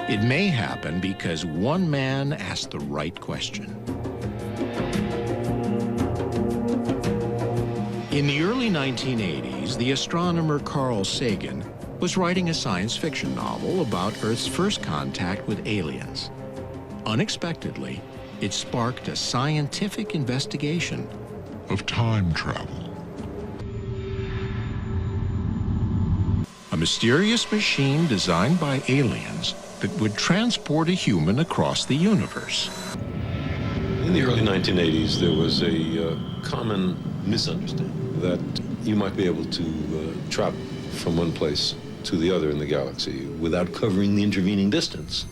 It may happen because one man asked the right question. In the early 1980s, the astronomer Carl Sagan was writing a science fiction novel about Earth's first contact with aliens. Unexpectedly, it sparked a scientific investigation of time travel. A mysterious machine designed by aliens that would transport a human across the universe. In the early 1980s, there was a common misunderstanding that you might be able to travel from one place to the other in the galaxy without covering the intervening distance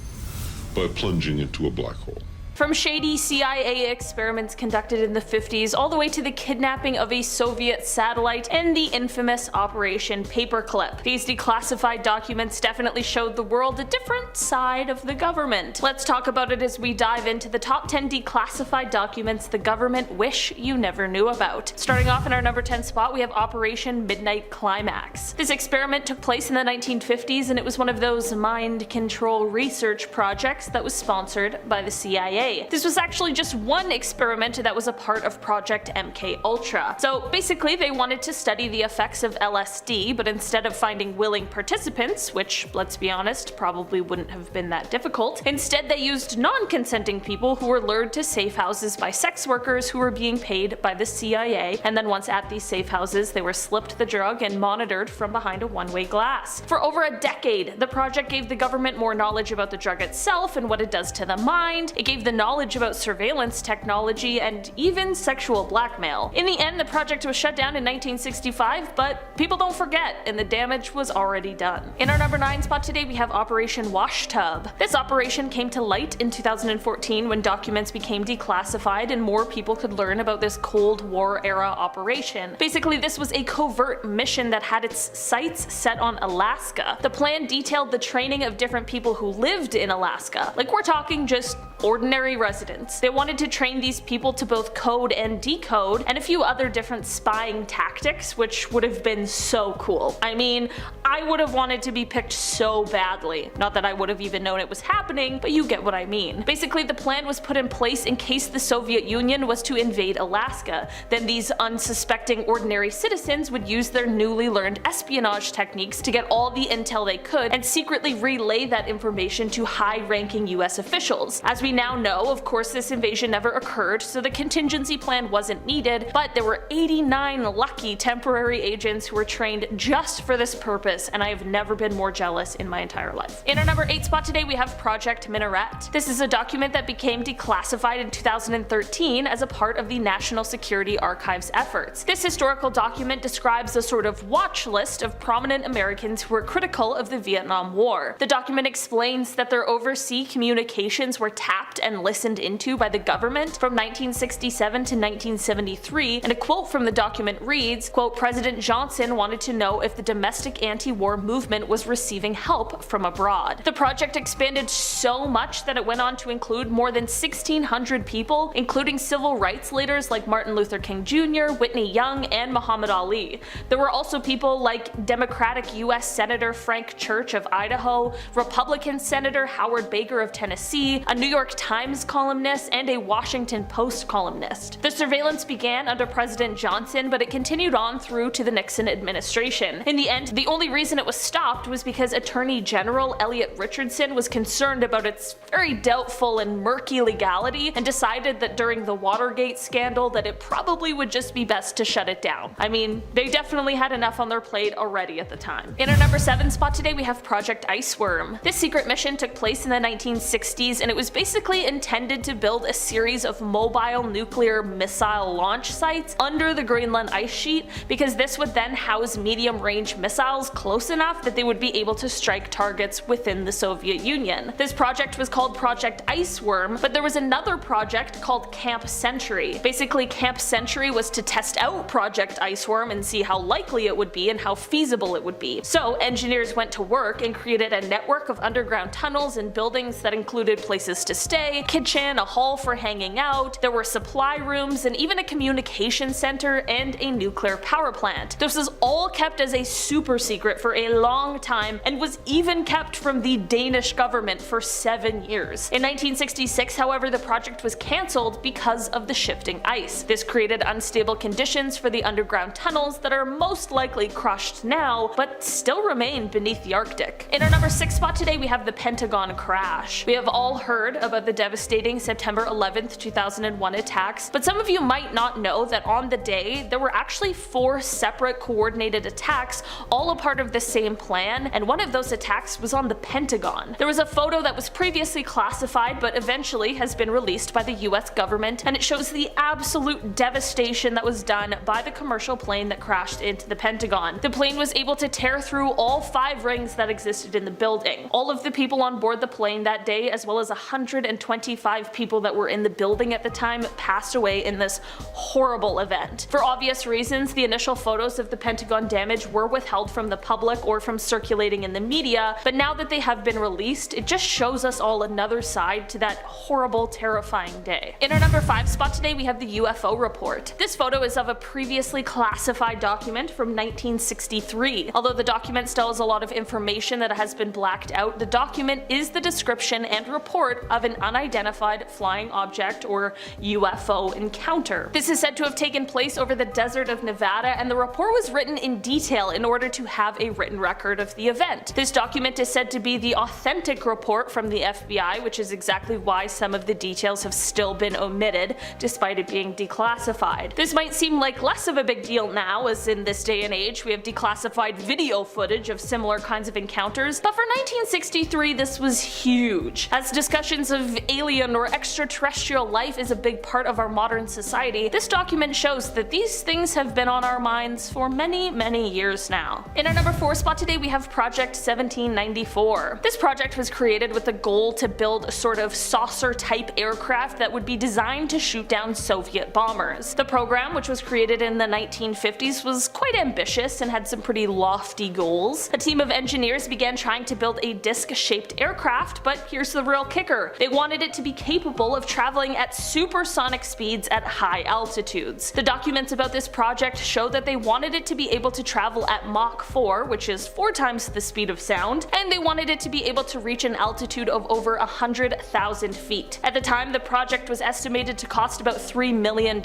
by plunging into a black hole. From shady CIA experiments conducted in the 50s all the way to the kidnapping of a Soviet satellite and the infamous Operation Paperclip. These declassified documents definitely showed the world a different side of the government. Let's talk about it as we dive into the top 10 declassified documents the government wish you never knew about. Starting off in our number 10 spot, we have Operation Midnight Climax. This experiment took place in the 1950s, and it was one of those mind control research projects that was sponsored by the CIA. This was actually just one experiment that was a part of Project MKUltra. So basically they wanted to study the effects of LSD, but instead of finding willing participants, which, let's be honest, probably wouldn't have been that difficult, instead they used non-consenting people who were lured to safe houses by sex workers who were being paid by the CIA, and then once at these safe houses they were slipped the drug and monitored from behind a one-way glass. For over a decade, the project gave the government more knowledge about the drug itself and what it does to the mind. It gave the knowledge about surveillance technology and even sexual blackmail. In the end, the project was shut down in 1965, but people don't forget, and the damage was already done. In our number 9 spot today, we have Operation Washtub. This operation came to light in 2014 when documents became declassified and more people could learn about this Cold War era operation. Basically, this was a covert mission that had its sights set on Alaska. The plan detailed the training of different people who lived in Alaska. Like, we're talking just ordinary residents. They wanted to train these people to both code and decode, and a few other different spying tactics, which would have been so cool. I mean, I would have wanted to be picked so badly. Not that I would have even known it was happening, but you get what I mean. Basically, the plan was put in place in case the Soviet Union was to invade Alaska. Then these unsuspecting ordinary citizens would use their newly learned espionage techniques to get all the intel they could and secretly relay that information to high-ranking US officials. As we now know, of course, this invasion never occurred, so the contingency plan wasn't needed, but there were 89 lucky temporary agents who were trained just for this purpose, and I have never been more jealous in my entire life. In our number 8 spot today, we have Project Minaret. This is a document that became declassified in 2013 as a part of the National Security Archive's efforts. This historical document describes a sort of watch list of prominent Americans who were critical of the Vietnam War. The document explains that their overseas communications were tapped and listened into by the government from 1967 to 1973, and a quote from the document reads, quote, "President Johnson wanted to know if the domestic anti-war movement was receiving help from abroad." The project expanded so much that it went on to include more than 1,600 people, including civil rights leaders like Martin Luther King Jr., Whitney Young, and Muhammad Ali. There were also people like Democratic US Senator Frank Church of Idaho, Republican Senator Howard Baker of Tennessee, a New York Times columnist, and a Washington Post columnist. The surveillance began under President Johnson, but it continued on through to the Nixon administration. In the end, the only reason it was stopped was because Attorney General Elliot Richardson was concerned about its very doubtful and murky legality and decided that during the Watergate scandal that it probably would just be best to shut it down. I mean, they definitely had enough on their plate already at the time. In our number 7 spot today, we have Project Iceworm. This secret mission took place in the 1960s, and it was basically intended to build a series of mobile nuclear missile launch sites under the Greenland ice sheet, because this would then house medium-range missiles close enough that they would be able to strike targets within the Soviet Union. This project was called Project Iceworm, but there was another project called Camp Century. Basically, Camp Century was to test out Project Iceworm and see how likely it would be and how feasible it would be. So engineers went to work and created a network of underground tunnels and buildings that included places to stay, kitchen, a hall for hanging out, there were supply rooms, and even a communication center and a nuclear power plant. This was all kept as a super secret for a long time and was even kept from the Danish government for 7 years. In 1966, however, the project was cancelled because of the shifting ice. This created unstable conditions for the underground tunnels that are most likely crushed now, but still remain beneath the Arctic. In our number 6 spot today, we have the Pentagon crash. We have all heard about the devastating September 11th, 2001 attacks, but some of you might not know that on the day, there were actually 4 separate coordinated attacks, all a part of the same plan, and one of those attacks was on the Pentagon. There was a photo that was previously classified but eventually has been released by the US government, and it shows the absolute devastation that was done by the commercial plane that crashed into the Pentagon. The plane was able to tear through all 5 rings that existed in the building. All of the people on board the plane that day, as well as 125 people that were in the building at the time, passed away in this horrible event. For obvious reasons, the initial photos of the Pentagon damage were withheld from the public or from circulating in the media, but now that they have been released, it just shows us all another side to that horrible, terrifying day. In our number 5 spot today, we have the UFO report. This photo is of a previously classified document from 1963. Although the document still has a lot of information that has been blacked out, the document is the description and report of an unidentified flying object or UFO encounter. This is said to have taken place over the desert of Nevada, and the report was written in detail in order to have a written record of the event. This document is said to be the authentic report from the FBI, which is exactly why some of the details have still been omitted, despite it being declassified. This might seem like less of a big deal now, as in this day and age we have declassified video footage of similar kinds of encounters, but for 1963 this was huge. As discussions of alien or extraterrestrial life is a big part of our modern society, this document shows that these things have been on our minds for many years now. In our number 4 spot today, we have Project 1794. This project was created with the goal to build a sort of saucer-type aircraft that would be designed to shoot down Soviet bombers. The program, which was created in the 1950s, was quite ambitious and had some pretty lofty goals. A team of engineers began trying to build a disc-shaped aircraft, but here's the real kicker. They wanted it to be capable of traveling at supersonic speeds at high altitudes. The documents about this project show that they wanted it to be able to travel at Mach 4, which is 4 times the speed of sound, and they wanted it to be able to reach an altitude of over 100,000 feet. At the time, the project was estimated to cost about $3 million,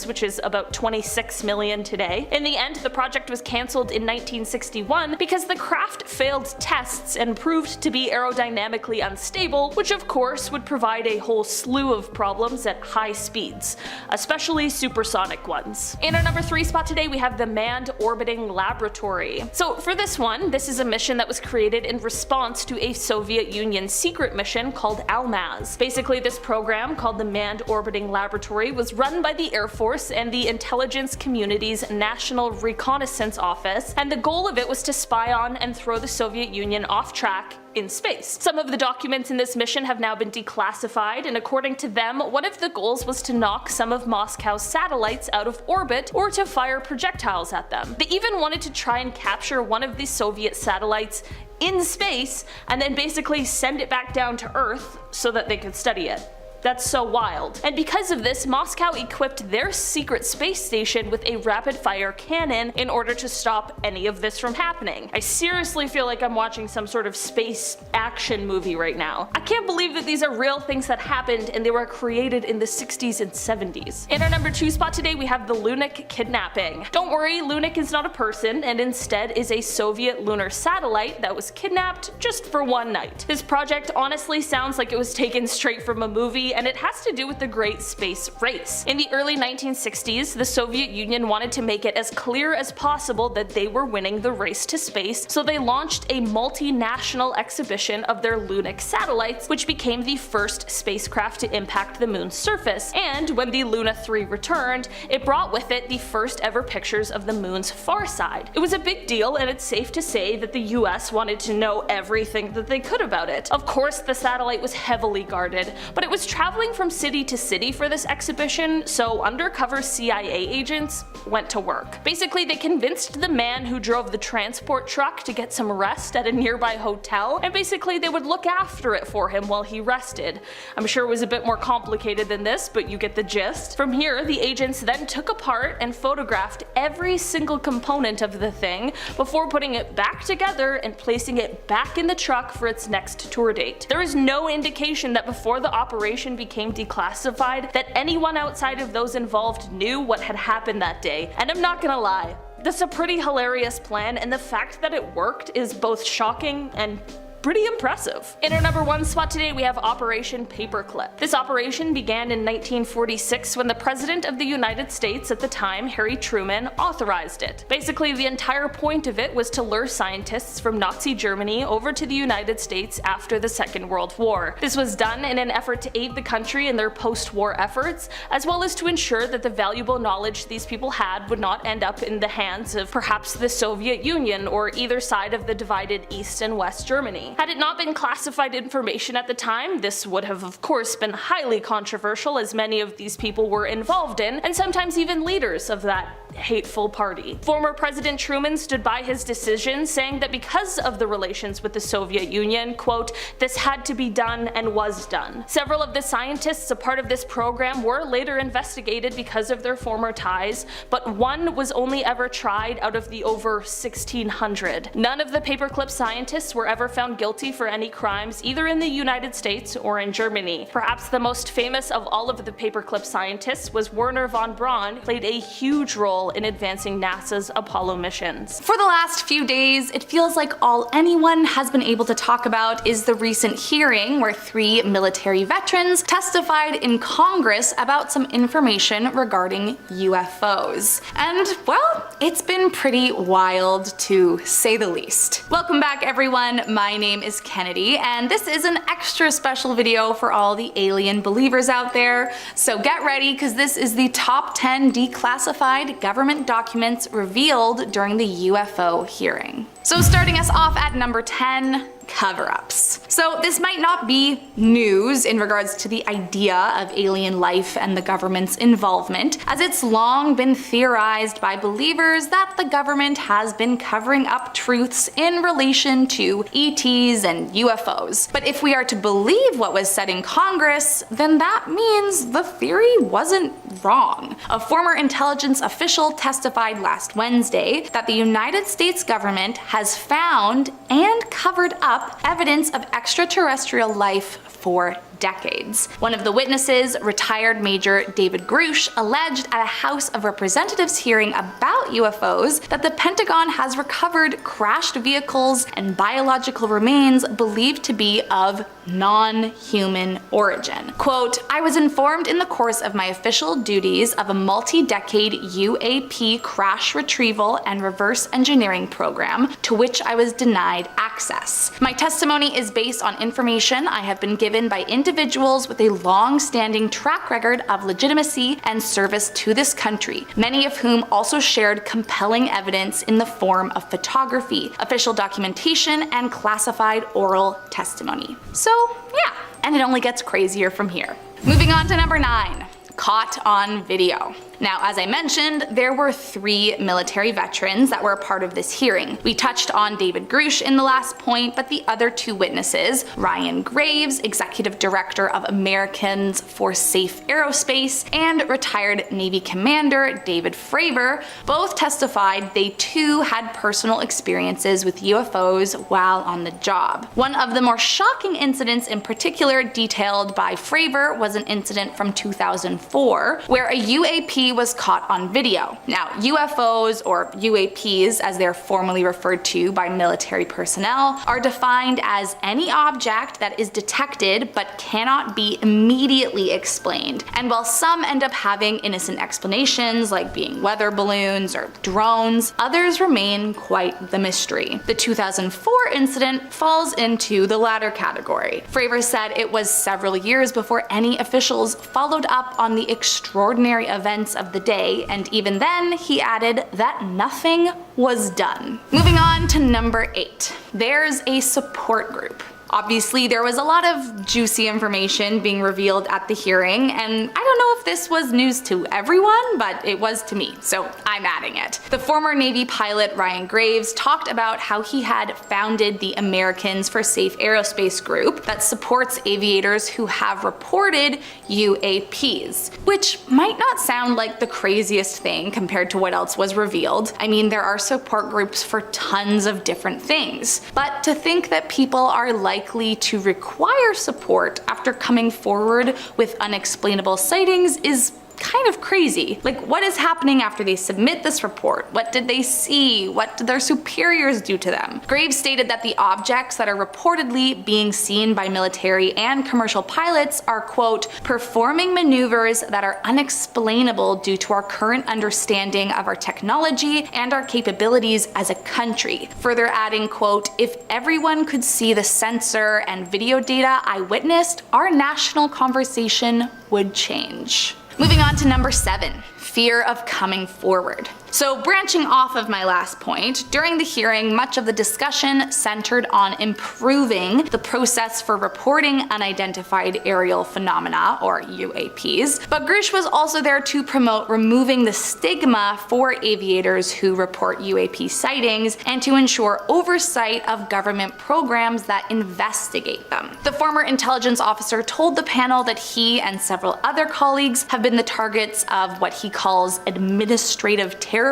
which is about $26 million today. In the end, the project was cancelled in 1961 because the craft failed tests and proved to be aerodynamically unstable, which of course would provide a whole slew of problems at high speeds, especially supersonic ones. In our number 3 spot today, we have the Manned Orbiting Laboratory. So for this one, this is a mission that was created in response to a Soviet Union secret mission called ALMAZ. Basically, this program, called the Manned Orbiting Laboratory, was run by the Air Force and the intelligence community's National Reconnaissance Office, and the goal of it was to spy on and throw the Soviet Union off track in space. Some of the documents in this mission have now been declassified, and according to them, one of the goals was to knock some of Moscow's satellites out of orbit or to fire projectiles at them. They even wanted to try and capture one of the Soviet satellites in space and then basically send it back down to Earth so that they could study it. That's so wild. And because of this, Moscow equipped their secret space station with a rapid-fire cannon in order to stop any of this from happening. I seriously feel like I'm watching some sort of space action movie right now. I can't believe that these are real things that happened and they were created in the 60s and 70s. In our number 2 spot today, we have the Lunik kidnapping. Don't worry, Lunik is not a person and instead is a Soviet lunar satellite that was kidnapped just for one night. This project honestly sounds like it was taken straight from a movie, and it has to do with the Great Space Race. In the early 1960s, the Soviet Union wanted to make it as clear as possible that they were winning the race to space, so they launched a multinational exhibition of their Lunik satellites, which became the first spacecraft to impact the moon's surface, and when the Luna 3 returned, it brought with it the first ever pictures of the moon's far side. It was a big deal, and it's safe to say that the US wanted to know everything that they could about it. Of course, the satellite was heavily guarded, but it was traveling traveling from city to city for this exhibition, so undercover CIA agents went to work. Basically, they convinced the man who drove the transport truck to get some rest at a nearby hotel, and basically they would look after it for him while he rested. I'm sure it was a bit more complicated than this, but you get the gist. From here, the agents then took apart and photographed every single component of the thing before putting it back together and placing it back in the truck for its next tour date. There is no indication that before the operation became declassified that anyone outside of those involved knew what had happened that day, and I'm not gonna lie, this is a pretty hilarious plan, and the fact that it worked is both shocking and pretty impressive. In our number 1 spot today, we have Operation Paperclip. This operation began in 1946 when the President of the United States at the time, Harry Truman, authorized it. Basically, the entire point of it was to lure scientists from Nazi Germany over to the United States after the Second World War. This was done in an effort to aid the country in their post-war efforts, as well as to ensure that the valuable knowledge these people had would not end up in the hands of perhaps the Soviet Union or either side of the divided East and West Germany. Had it not been classified information at the time, this would have of course been highly controversial, as many of these people were involved in, and sometimes even leaders of that hateful party. Former President Truman stood by his decision, saying that because of the relations with the Soviet Union, quote, this had to be done and was done. Several of the scientists a part of this program were later investigated because of their former ties, but one was only ever tried out of the over 1,600. None of the paperclip scientists were ever found guilty for any crimes either in the United States or in Germany. Perhaps the most famous of all of the paperclip scientists was Wernher von Braun, played a huge role in advancing NASA's Apollo missions. For the last few days, it feels like all anyone has been able to talk about is the recent hearing where 3 military veterans testified in Congress about some information regarding UFOs. And, well, it's been pretty wild to say the least. Welcome back, everyone. My name is Kennedy, and this is an extra special video for all the alien believers out there. So get ready, because this is the top 10 declassified government documents revealed during the UFO hearing. So starting us off at number 10, cover-ups. So this might not be news in regards to the idea of alien life and the government's involvement, as it's long been theorized by believers that the government has been covering up truths in relation to ETs and UFOs. But if we are to believe what was said in Congress, then that means the theory wasn't wrong. A former intelligence official testified last Wednesday that the United States government has found and covered up evidence of extraterrestrial life for decades. One of the witnesses, retired Major David Grush, alleged at a House of Representatives hearing about UFOs that the Pentagon has recovered crashed vehicles and biological remains believed to be of non-human origin. Quote, I was informed in the course of my official duties of a multi-decade UAP crash retrieval and reverse engineering program to which I was denied access. My testimony is based on information I have been given by individuals with a long-standing track record of legitimacy and service to this country, many of whom also shared compelling evidence in the form of photography, official documentation, and classified oral testimony. So yeah, and it only gets crazier from here. Moving on to number 9, caught on video. Now, as I mentioned, there were 3 military veterans that were a part of this hearing. We touched on David Grush in the last point, but the other 2 witnesses, Ryan Graves, Executive Director of Americans for Safe Aerospace, and retired Navy Commander David Fravor, both testified they too had personal experiences with UFOs while on the job. One of the more shocking incidents in particular detailed by Fravor was an incident from 2004, where a UAP was caught on video. Now, UFOs, or UAPs as they're formally referred to by military personnel, are defined as any object that is detected but cannot be immediately explained. And while some end up having innocent explanations like being weather balloons or drones, others remain quite the mystery. The 2004 incident falls into the latter category. Fravor said it was several years before any officials followed up on the extraordinary events of the day, and even then, he added that nothing was done. Moving on to number 8. There's a support group. Obviously, there was a lot of juicy information being revealed at the hearing, and I don't know if this was news to everyone, but it was to me, so I'm adding it. The former Navy pilot Ryan Graves talked about how he had founded the Americans for Safe Aerospace group that supports aviators who have reported UAPs, which might not sound like the craziest thing compared to what else was revealed. I mean, there are support groups for tons of different things, but to think that people are likely to require support after coming forward with unexplainable sightings is kind of crazy. Like, what is happening after they submit this report? What did they see? What did their superiors do to them? Graves stated that the objects that are reportedly being seen by military and commercial pilots are, quote, performing maneuvers that are unexplainable due to our current understanding of our technology and our capabilities as a country. Further adding, quote, if everyone could see the sensor and video data I witnessed, our national conversation would change. Moving on to number 7, fear of coming forward. So branching off of my last point, during the hearing, much of the discussion centered on improving the process for reporting unidentified aerial phenomena, or UAPs, but Grush was also there to promote removing the stigma for aviators who report UAP sightings and to ensure oversight of government programs that investigate them. The former intelligence officer told the panel that he and several other colleagues have been the targets of what he calls administrative terrorism,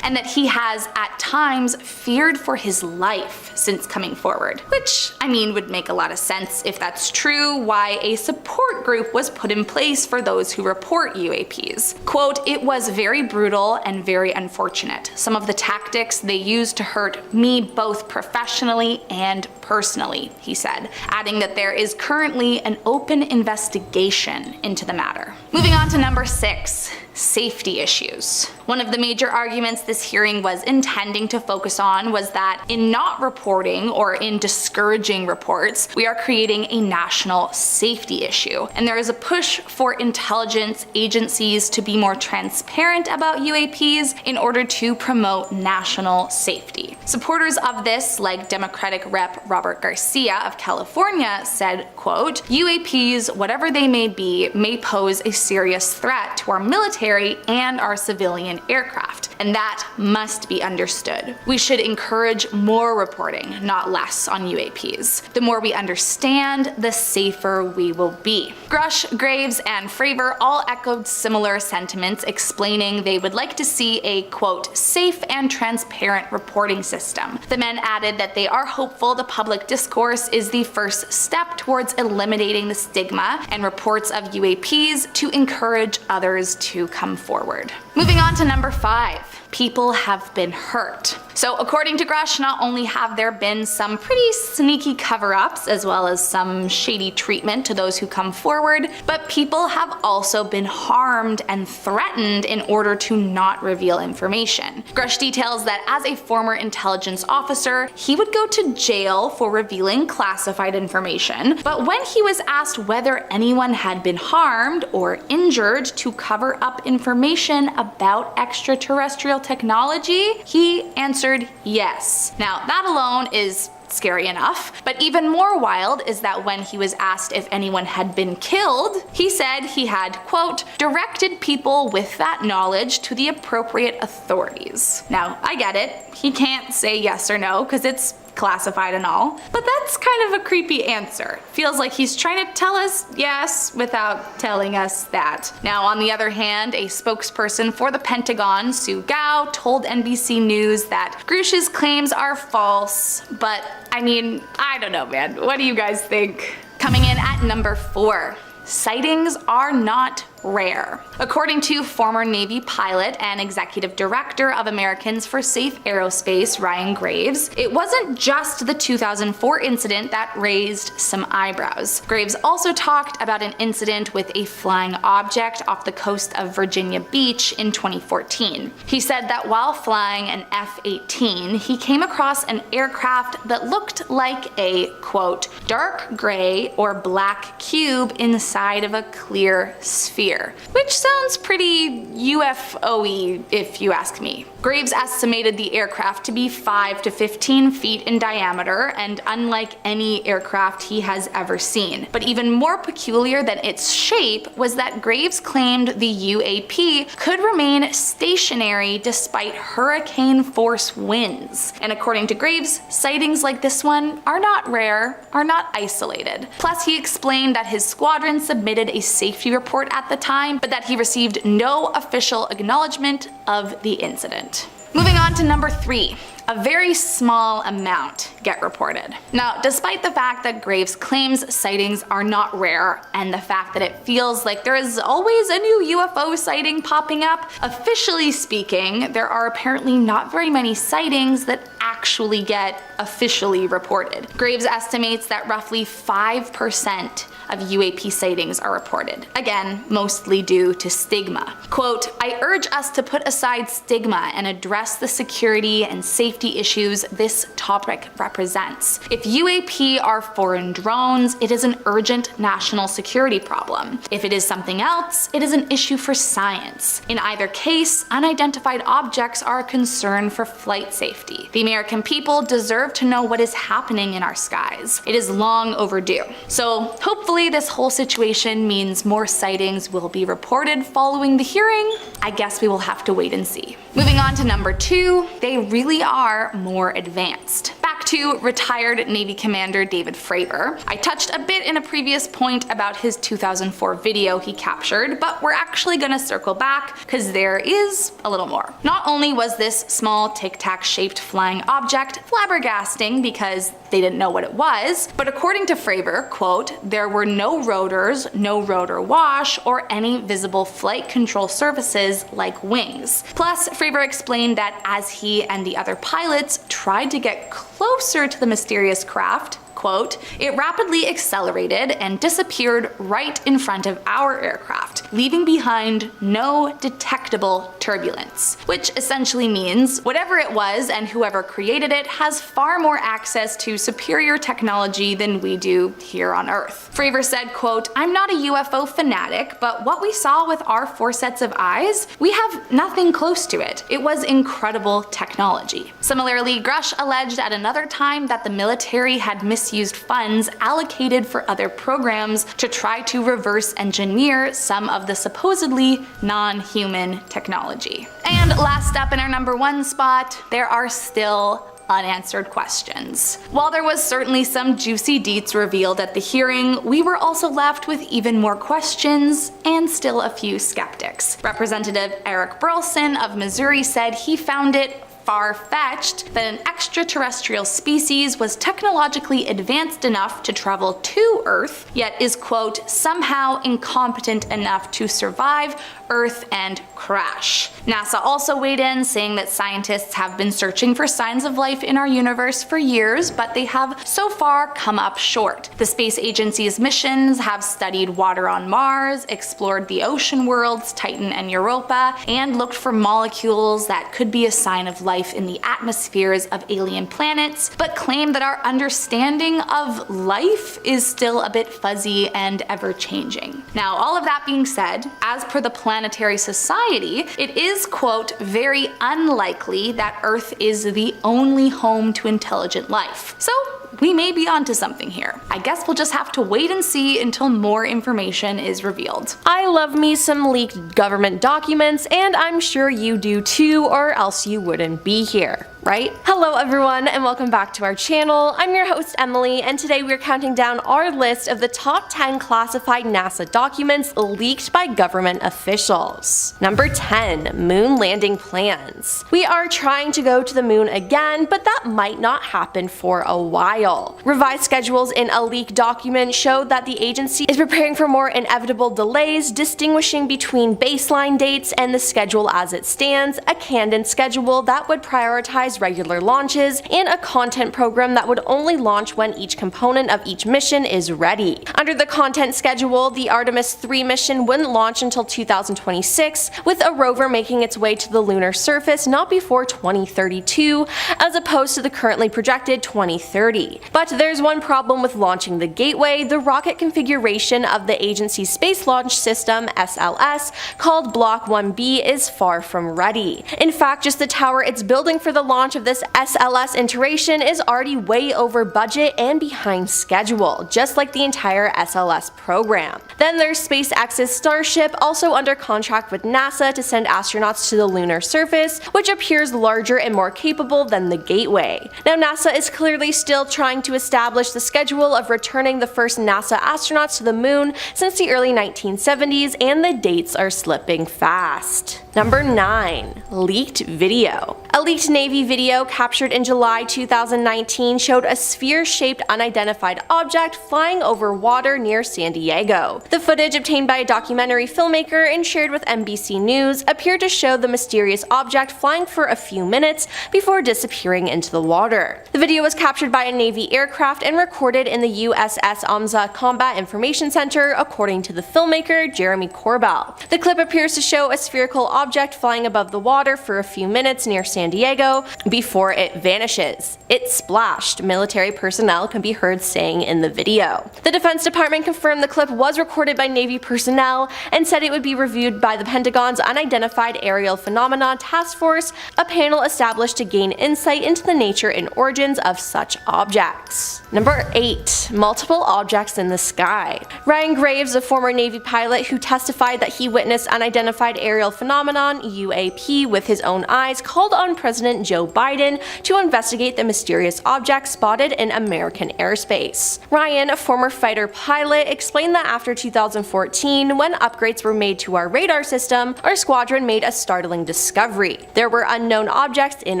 and that he has at times feared for his life since coming forward. Which, I mean, would make a lot of sense if that's true, why a support group was put in place for those who report UAPs. Quote, it was very brutal and very unfortunate. Some of the tactics they used to hurt me both professionally and personally, he said, adding that there is currently an open investigation into the matter. Moving on to number 6, safety issues. One of the major arguments this hearing was intending to focus on was that in not reporting or in discouraging reports, we are creating a national safety issue. And there is a push for intelligence agencies to be more transparent about UAPs in order to promote national safety. Supporters of this, like Democratic Rep. Robert Garcia of California, said, quote, UAPs, whatever they may be, may pose a serious threat to our military and our civilian aircraft, and that must be understood. We should encourage more reporting, not less, on UAPs. The more we understand, the safer we will be. Grush, Graves, and Fravor all echoed similar sentiments, explaining they would like to see a, quote, safe and transparent reporting system. The men added that they are hopeful the public discourse is the first step towards eliminating the stigma and reports of UAPs to encourage others to come forward. Moving on to number 5. People have been hurt. So according to Grush, not only have there been some pretty sneaky cover-ups as well as some shady treatment to those who come forward, but people have also been harmed and threatened in order to not reveal information. Grush details that as a former intelligence officer, he would go to jail for revealing classified information, but when he was asked whether anyone had been harmed or injured to cover up information about extraterrestrial technology, he answered yes. Now, that alone is scary enough, but even more wild is that when he was asked if anyone had been killed, he said he had, quote, directed people with that knowledge to the appropriate authorities. Now, I get it. He can't say yes or no because it's classified and all, but that's kind of a creepy answer. Feels like he's trying to tell us yes without telling us that. Now, on the other hand, a spokesperson for the Pentagon, Sue Gao, told NBC News that Grush's claims are false, but I mean, I don't know, man. What do you guys think? Coming in at number 4. Sightings are not rare. According to former Navy pilot and executive director of Americans for Safe Aerospace, Ryan Graves, it wasn't just the 2004 incident that raised some eyebrows. Graves also talked about an incident with a flying object off the coast of Virginia Beach in 2014. He said that while flying an F-18, he came across an aircraft that looked like a, quote, dark gray or black cube inside of a clear sphere. year, which sounds pretty UFO-y if you ask me. Graves estimated the aircraft to be 5 to 15 feet in diameter and unlike any aircraft he has ever seen. But even more peculiar than its shape was that Graves claimed the UAP could remain stationary despite hurricane force winds. And according to Graves, sightings like this one are not rare, are not isolated. Plus, he explained that his squadron submitted a safety report at the time, but that he received no official acknowledgement of the incident. Moving on to number 3. A very small amount get reported. Now, despite the fact that Graves claims sightings are not rare, and the fact that it feels like there is always a new UFO sighting popping up, officially speaking, there are apparently not very many sightings that actually get officially reported. Graves estimates that roughly 5% of UAP sightings are reported. Again, mostly due to stigma. Quote, "I urge us to put aside stigma and address the security and safety issues this topic represents. If UAP are foreign drones, it is an urgent national security problem. If it is something else, it is an issue for science. In either case, unidentified objects are a concern for flight safety. The American people deserve to know what is happening in our skies. It is long overdue." So hopefully this whole situation means more sightings will be reported following the hearing. I guess we will have to wait and see. Moving on to number 2, they really are more advanced. Back to retired Navy Commander David Fravor. I touched a bit in a previous point about his 2004 video he captured, but we're actually gonna circle back because there is a little more. Not only was this small tic-tac shaped flying object flabbergasting because they didn't know what it was, but according to Fravor, quote, "There were no rotors, no rotor wash, or any visible flight control surfaces like wings." Plus, Fravor explained that as he and the other pilots tried to get closer to the mysterious craft, quote, "It rapidly accelerated and disappeared right in front of our aircraft, leaving behind no detectable turbulence." Which essentially means whatever it was and whoever created it has far more access to superior technology than we do here on Earth. Fravor said, quote, "I'm not a UFO fanatic, but what we saw with our 4 sets of eyes, we have nothing close to it. It was incredible technology." Similarly, Grush alleged at another time that the military had misused funds allocated for other programs to try to reverse engineer some of the supposedly non-human technology. And last up in our number 1 spot, there are still unanswered questions. While there was certainly some juicy deets revealed at the hearing, we were also left with even more questions and still a few skeptics. Representative Eric Burleson of Missouri said he found it far-fetched that an extraterrestrial species was technologically advanced enough to travel to Earth, yet is, quote, "somehow incompetent enough to survive Earth and crash." NASA also weighed in, saying that scientists have been searching for signs of life in our universe for years, but they have so far come up short. The space agency's missions have studied water on Mars, explored the ocean worlds Titan and Europa, and looked for molecules that could be a sign of life in the atmospheres of alien planets, but claim that our understanding of life is still a bit fuzzy and ever-changing. Now, all of that being said, as per the Planetary Society, it is, quote, "very unlikely that Earth is the only home to intelligent life." So, we may be onto something here. I guess we'll just have to wait and see until more information is revealed. I love me some leaked government documents, and I'm sure you do too, or else you wouldn't be here, right? Hello everyone, and welcome back to our channel. I'm your host Emily, and today we're counting down our list of the top 10 classified NASA documents leaked by government officials. Number 10, moon landing plans. We are trying to go to the moon again, but that might not happen for a while. Revised schedules in a leaked document showed that the agency is preparing for more inevitable delays, distinguishing between baseline dates and the schedule as it stands, a canned schedule that would prioritize prioritize regular launches, and a content program that would only launch when each component of each mission is ready. Under the content schedule, the Artemis 3 mission wouldn't launch until 2026, with a rover making its way to the lunar surface not before 2032, as opposed to the currently projected 2030. But there's one problem with launching the Gateway. The rocket configuration of the agency's Space Launch System, SLS, called Block 1B, is far from ready. In fact, just the tower it's building for the launch of this SLS iteration is already way over budget and behind schedule, just like the entire SLS program. Then there's SpaceX's Starship, also under contract with NASA to send astronauts to the lunar surface, which appears larger and more capable than the Gateway. Now, NASA is clearly still trying to establish the schedule of returning the first NASA astronauts to the moon since the early 1970s, and the dates are slipping fast. Number 9. Leaked video. A leaked Navy video captured in July 2019 showed a sphere-shaped unidentified object flying over water near San Diego. The footage, obtained by a documentary filmmaker and shared with NBC News, appeared to show the mysterious object flying for a few minutes before disappearing into the water. The video was captured by a Navy aircraft and recorded in the USS Amza Combat Information Center, according to the filmmaker Jeremy Corbell. The clip appears to show a spherical object flying above the water for a few minutes near San Diego before it vanishes. "It splashed," military personnel can be heard saying in the video. The Defense Department confirmed the clip was recorded by Navy personnel and said it would be reviewed by the Pentagon's Unidentified Aerial Phenomena Task Force, a panel established to gain insight into the nature and origins of such objects. Number 8. Multiple objects in the sky. Ryan Graves, a former Navy pilot who testified that he witnessed unidentified aerial phenomenon (UAP) with his own eyes, called on President Joe Biden to investigate the mysterious object spotted in American airspace. Ryan, a former fighter pilot, explained that after 2014, when upgrades were made to our radar system, our squadron made a startling discovery. There were unknown objects in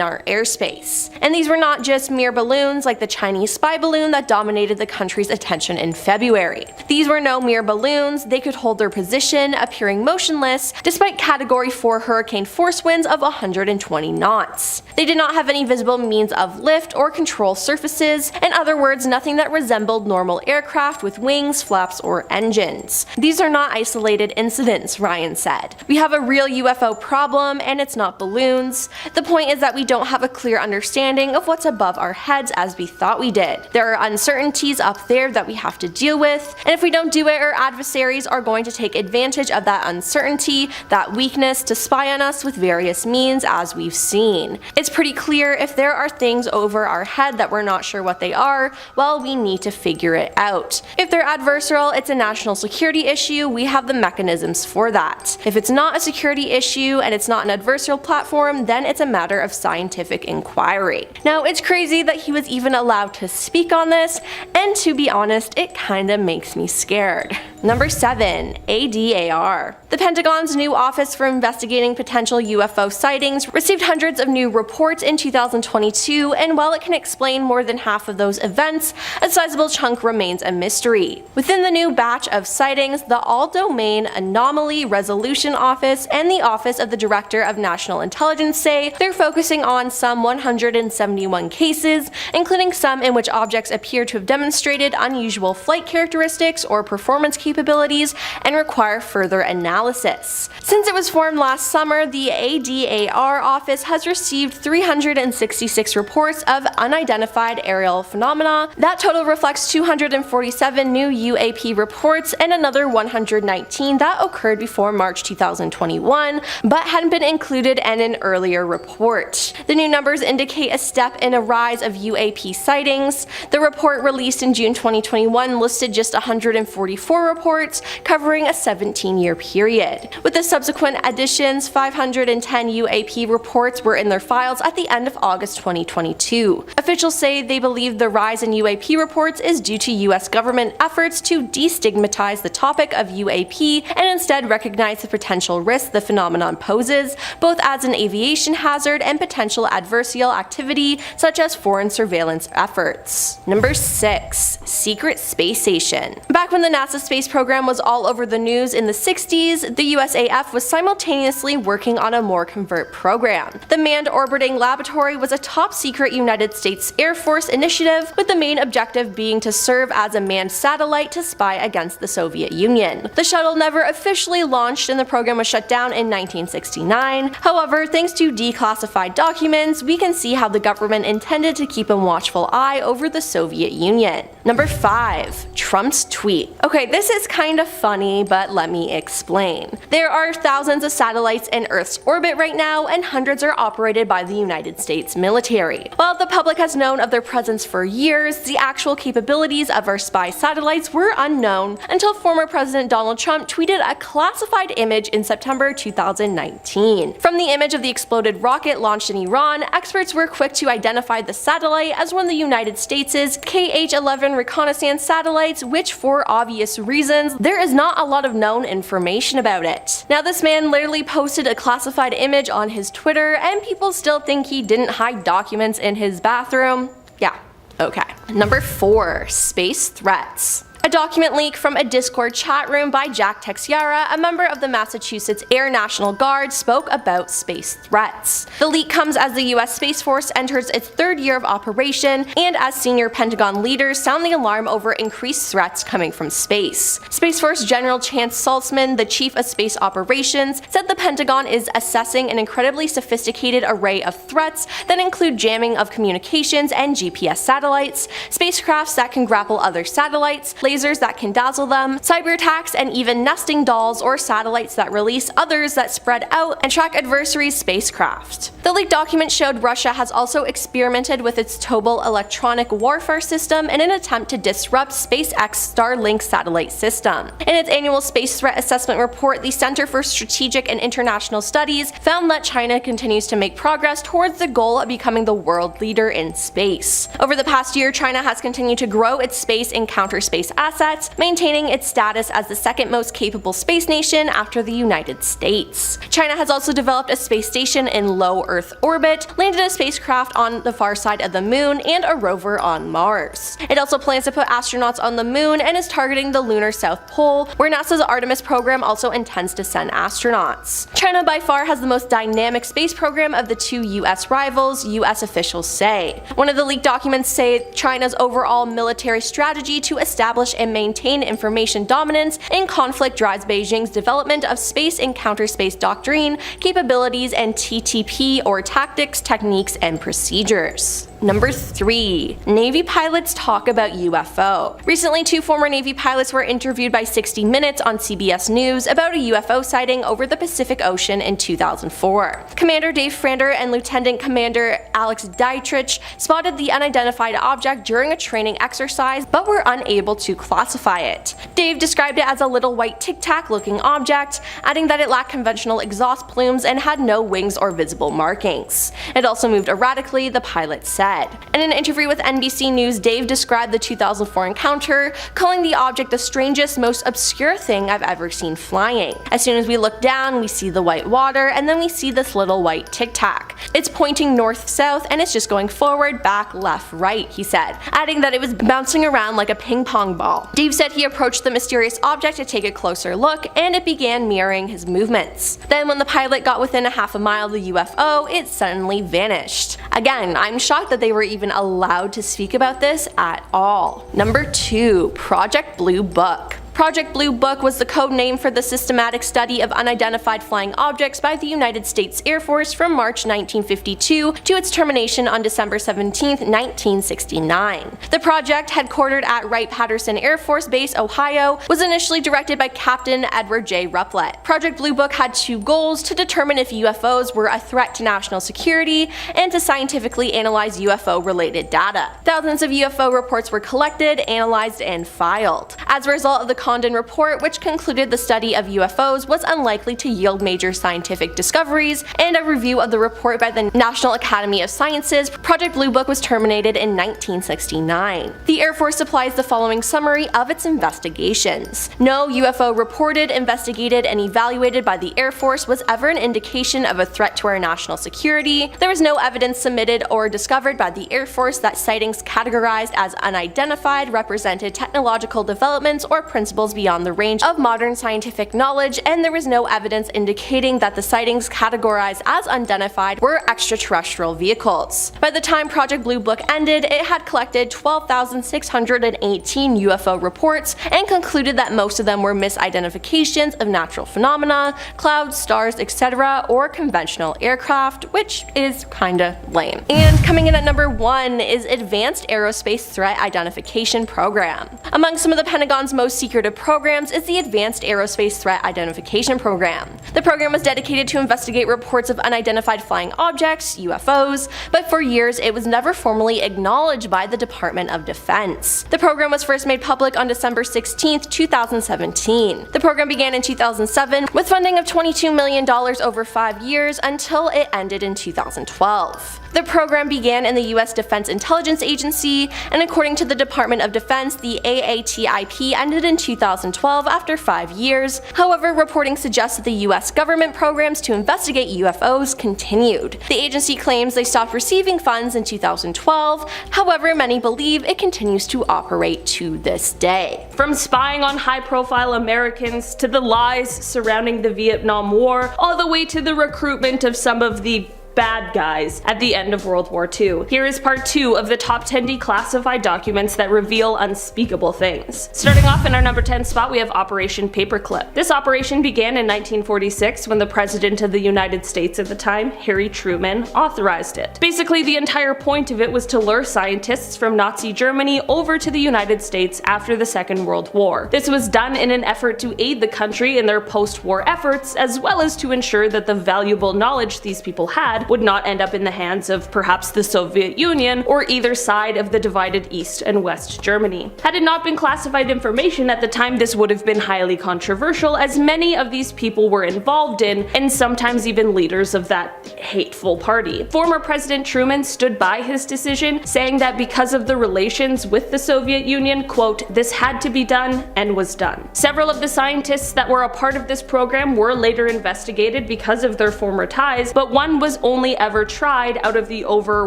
our airspace. And these were not just mere balloons like the Chinese spy balloon that dominated the country's attention in February. These were no mere balloons. They could hold their position, appearing motionless, despite Category 4 hurricane force winds of 120 knots. They did not have any visible means of lift or control surfaces, in other words, nothing that resembled normal aircraft with wings, flaps, or engines. These are not isolated incidents, Ryan said. We have a real UFO problem, and it's not balloons. The point is that we don't have a clear understanding of what's above our heads as we thought we did. There are uncertainties up there that we have to deal with, and if we don't do it, our adversaries are going to take advantage of that uncertainty, that weakness, to spy on us with various means, as we've seen. It's pretty clear if there are things over our head that we're not sure what they are, well, we need to figure it out. If they're adversarial, it's a national security issue, we have the mechanisms for that. If it's not a security issue and it's not an adversarial platform, then it's a matter of scientific inquiry. Now, it's crazy that he was even allowed to speak on this, and to be honest, it kinda makes me scared. Number 7. ADAR. The Pentagon's new Office for Investigating Potential UFO Sightings received hundreds of new reports in 2022, and while it can explain more than half of those events, a sizable chunk remains a mystery. Within the new batch of sightings, the All-Domain Anomaly Resolution Office and the Office of the Director of National Intelligence say they're focusing on some 171 cases, including some in which objects appear to have demonstrated unusual flight characteristics or performance capabilities and require further analysis. Since it was formed last summer, the ADAR office has received 366 reports of unidentified aerial phenomena. That total reflects 247 new UAP reports and another 119 that occurred before March 2021, but hadn't been included in an earlier report. The new numbers indicate a step in a rise of UAP sightings. The report released in June 2021 listed just 144 reports, covering a 17-year period. With the subsequent additions, 510 UAP reports were in their files at the end of August 2022. Officials say they believe the rise in UAP reports is due to US government efforts to destigmatize the topic of UAP and instead recognize the potential risk the phenomenon poses, both as an aviation hazard and potential adversarial activity such as foreign surveillance efforts. Number 6. Secret Space Station. Back when the NASA Space space program was all over the news in the 60s, the USAF was simultaneously working on a more covert program. The Manned Orbiting Laboratory was a top-secret United States Air Force initiative, with the main objective being to serve as a manned satellite to spy against the Soviet Union. The shuttle never officially launched and the program was shut down in 1969. However, thanks to declassified documents, we can see how the government intended to keep a watchful eye over the Soviet Union. Number 5. Trump's tweet. Okay, this is kind of funny, but let me explain. There are thousands of satellites in Earth's orbit right now, and hundreds are operated by the United States military. While the public has known of their presence for years, the actual capabilities of our spy satellites were unknown until former President Donald Trump tweeted a classified image in September 2019. From the image of the exploded rocket launched in Iran, experts were quick to identify the satellite as one of the United States' KH-11 reconnaissance satellites, which for obvious reasons, there is not a lot of known information about it. Now this man literally posted a classified image on his Twitter and people still think he didn't hide documents in his bathroom. Yeah, okay. Number 4. Space threats. A document leak from a Discord chat room by Jack Texiera, a member of the Massachusetts Air National Guard, spoke about space threats. The leak comes as the US Space Force enters its 3rd year of operation and as senior Pentagon leaders sound the alarm over increased threats coming from space. Space Force General Chance Saltzman, the chief of space operations, said the Pentagon is assessing an incredibly sophisticated array of threats that include jamming of communications and GPS satellites, spacecrafts that can grapple other satellites, lasers that can dazzle them, cyber attacks, and even nesting dolls or satellites that release others that spread out and track adversaries' spacecraft. The leaked document showed Russia has also experimented with its Tobel electronic warfare system in an attempt to disrupt SpaceX Starlink satellite system. In its annual space threat assessment report, the Center for Strategic and International Studies found that China continues to make progress towards the goal of becoming the world leader in space. Over the past year, China has continued to grow its space and counter-space assets, maintaining its status as the 2nd most capable space nation after the United States. China has also developed a space station in low Earth orbit, landed a spacecraft on the far side of the moon, and a rover on Mars. It also plans to put astronauts on the moon and is targeting the lunar South Pole, where NASA's Artemis program also intends to send astronauts. China by far has the most dynamic space program of the 2 US rivals, US officials say. One of the leaked documents say China's overall military strategy to establish and maintain information dominance in conflict drives Beijing's development of space and counter-space doctrine, capabilities, and TTP or tactics, techniques, and procedures. Number 3. Navy pilots talk about UFO. Recently, 2 former Navy pilots were interviewed by 60 Minutes on CBS News about a UFO sighting over the Pacific Ocean in 2004. Commander Dave Frander and Lieutenant Commander Alex Dietrich spotted the unidentified object during a training exercise but were unable to classify it. Dave described it as a little white tic-tac looking object, adding that it lacked conventional exhaust plumes and had no wings or visible markings. It also moved erratically, the pilot said. In an interview with NBC News, Dave described the 2004 encounter, calling the object the strangest, most obscure thing I've ever seen flying. As soon as we look down, we see the white water, and then we see this little white tic-tac. It's pointing north-south, and it's just going forward, back, left, right, he said, adding that it was bouncing around like a ping-pong ball. Dave said he approached the mysterious object to take a closer look, and it began mirroring his movements. Then when the pilot got within a half a mile of the UFO, it suddenly vanished. Again, I'm shocked that they were even allowed to speak about this at all. Number 2. Project Blue Book. Project Blue Book was the code name for the systematic study of unidentified flying objects by the United States Air Force from March 1952 to its termination on December 17, 1969. The project, headquartered at Wright-Patterson Air Force Base, Ohio, was initially directed by Captain Edward J. Ruppelt. Project Blue Book had 2 goals: to determine if UFOs were a threat to national security and to scientifically analyze UFO-related data. Thousands of UFO reports were collected, analyzed, and filed. As a result of the Condon Report, which concluded the study of UFOs was unlikely to yield major scientific discoveries, and a review of the report by the National Academy of Sciences, Project Blue Book was terminated in 1969. The Air Force supplies the following summary of its investigations. No UFO reported, investigated, and evaluated by the Air Force was ever an indication of a threat to our national security. There was no evidence submitted or discovered by the Air Force that sightings categorized as unidentified represented technological developments or principles principles beyond the range of modern scientific knowledge, and there was no evidence indicating that the sightings categorized as unidentified were extraterrestrial vehicles. By the time Project Blue Book ended, it had collected 12,618 UFO reports and concluded that most of them were misidentifications of natural phenomena, clouds, stars, etc., or conventional aircraft, which is kinda lame. And coming in at number 1 is Advanced Aerospace Threat Identification Program. Among some of the Pentagon's most secretive programs is the Advanced Aerospace Threat Identification Program. The program was dedicated to investigate reports of unidentified flying objects, UFOs, but for years it was never formally acknowledged by the Department of Defense. The program was first made public on December 16, 2017. The program began in 2007 with funding of $22 million over 5 years until it ended in 2012. The program began in the U.S. Defense Intelligence Agency, and according to the Department of Defense, the AATIP ended in 2012 after 5 years. However, reporting suggests that the U.S. government programs to investigate UFOs continued. The agency claims they stopped receiving funds in 2012, however, many believe it continues to operate to this day. From spying on high-profile Americans to the lies surrounding the Vietnam War, all the way to the recruitment of some of the bad guys at the end of World War II. Here is part 2 of the top 10 declassified documents that reveal unspeakable things. Starting off in our number 10 spot, we have Operation Paperclip. This operation began in 1946 when the President of the United States at the time, Harry Truman, authorized it. Basically, the entire point of it was to lure scientists from Nazi Germany over to the United States after the Second World War. This was done in an effort to aid the country in their post-war efforts, as well as to ensure that the valuable knowledge these people had would not end up in the hands of perhaps the Soviet Union or either side of the divided East and West Germany. Had it not been classified information at the time, this would have been highly controversial, as many of these people were involved in, and sometimes even leaders of that hateful party. Former President Truman stood by his decision, saying that because of the relations with the Soviet Union, quote, "this had to be done and was done." Several of the scientists that were a part of this program were later investigated because of their former ties, but one was only ever tried out of the over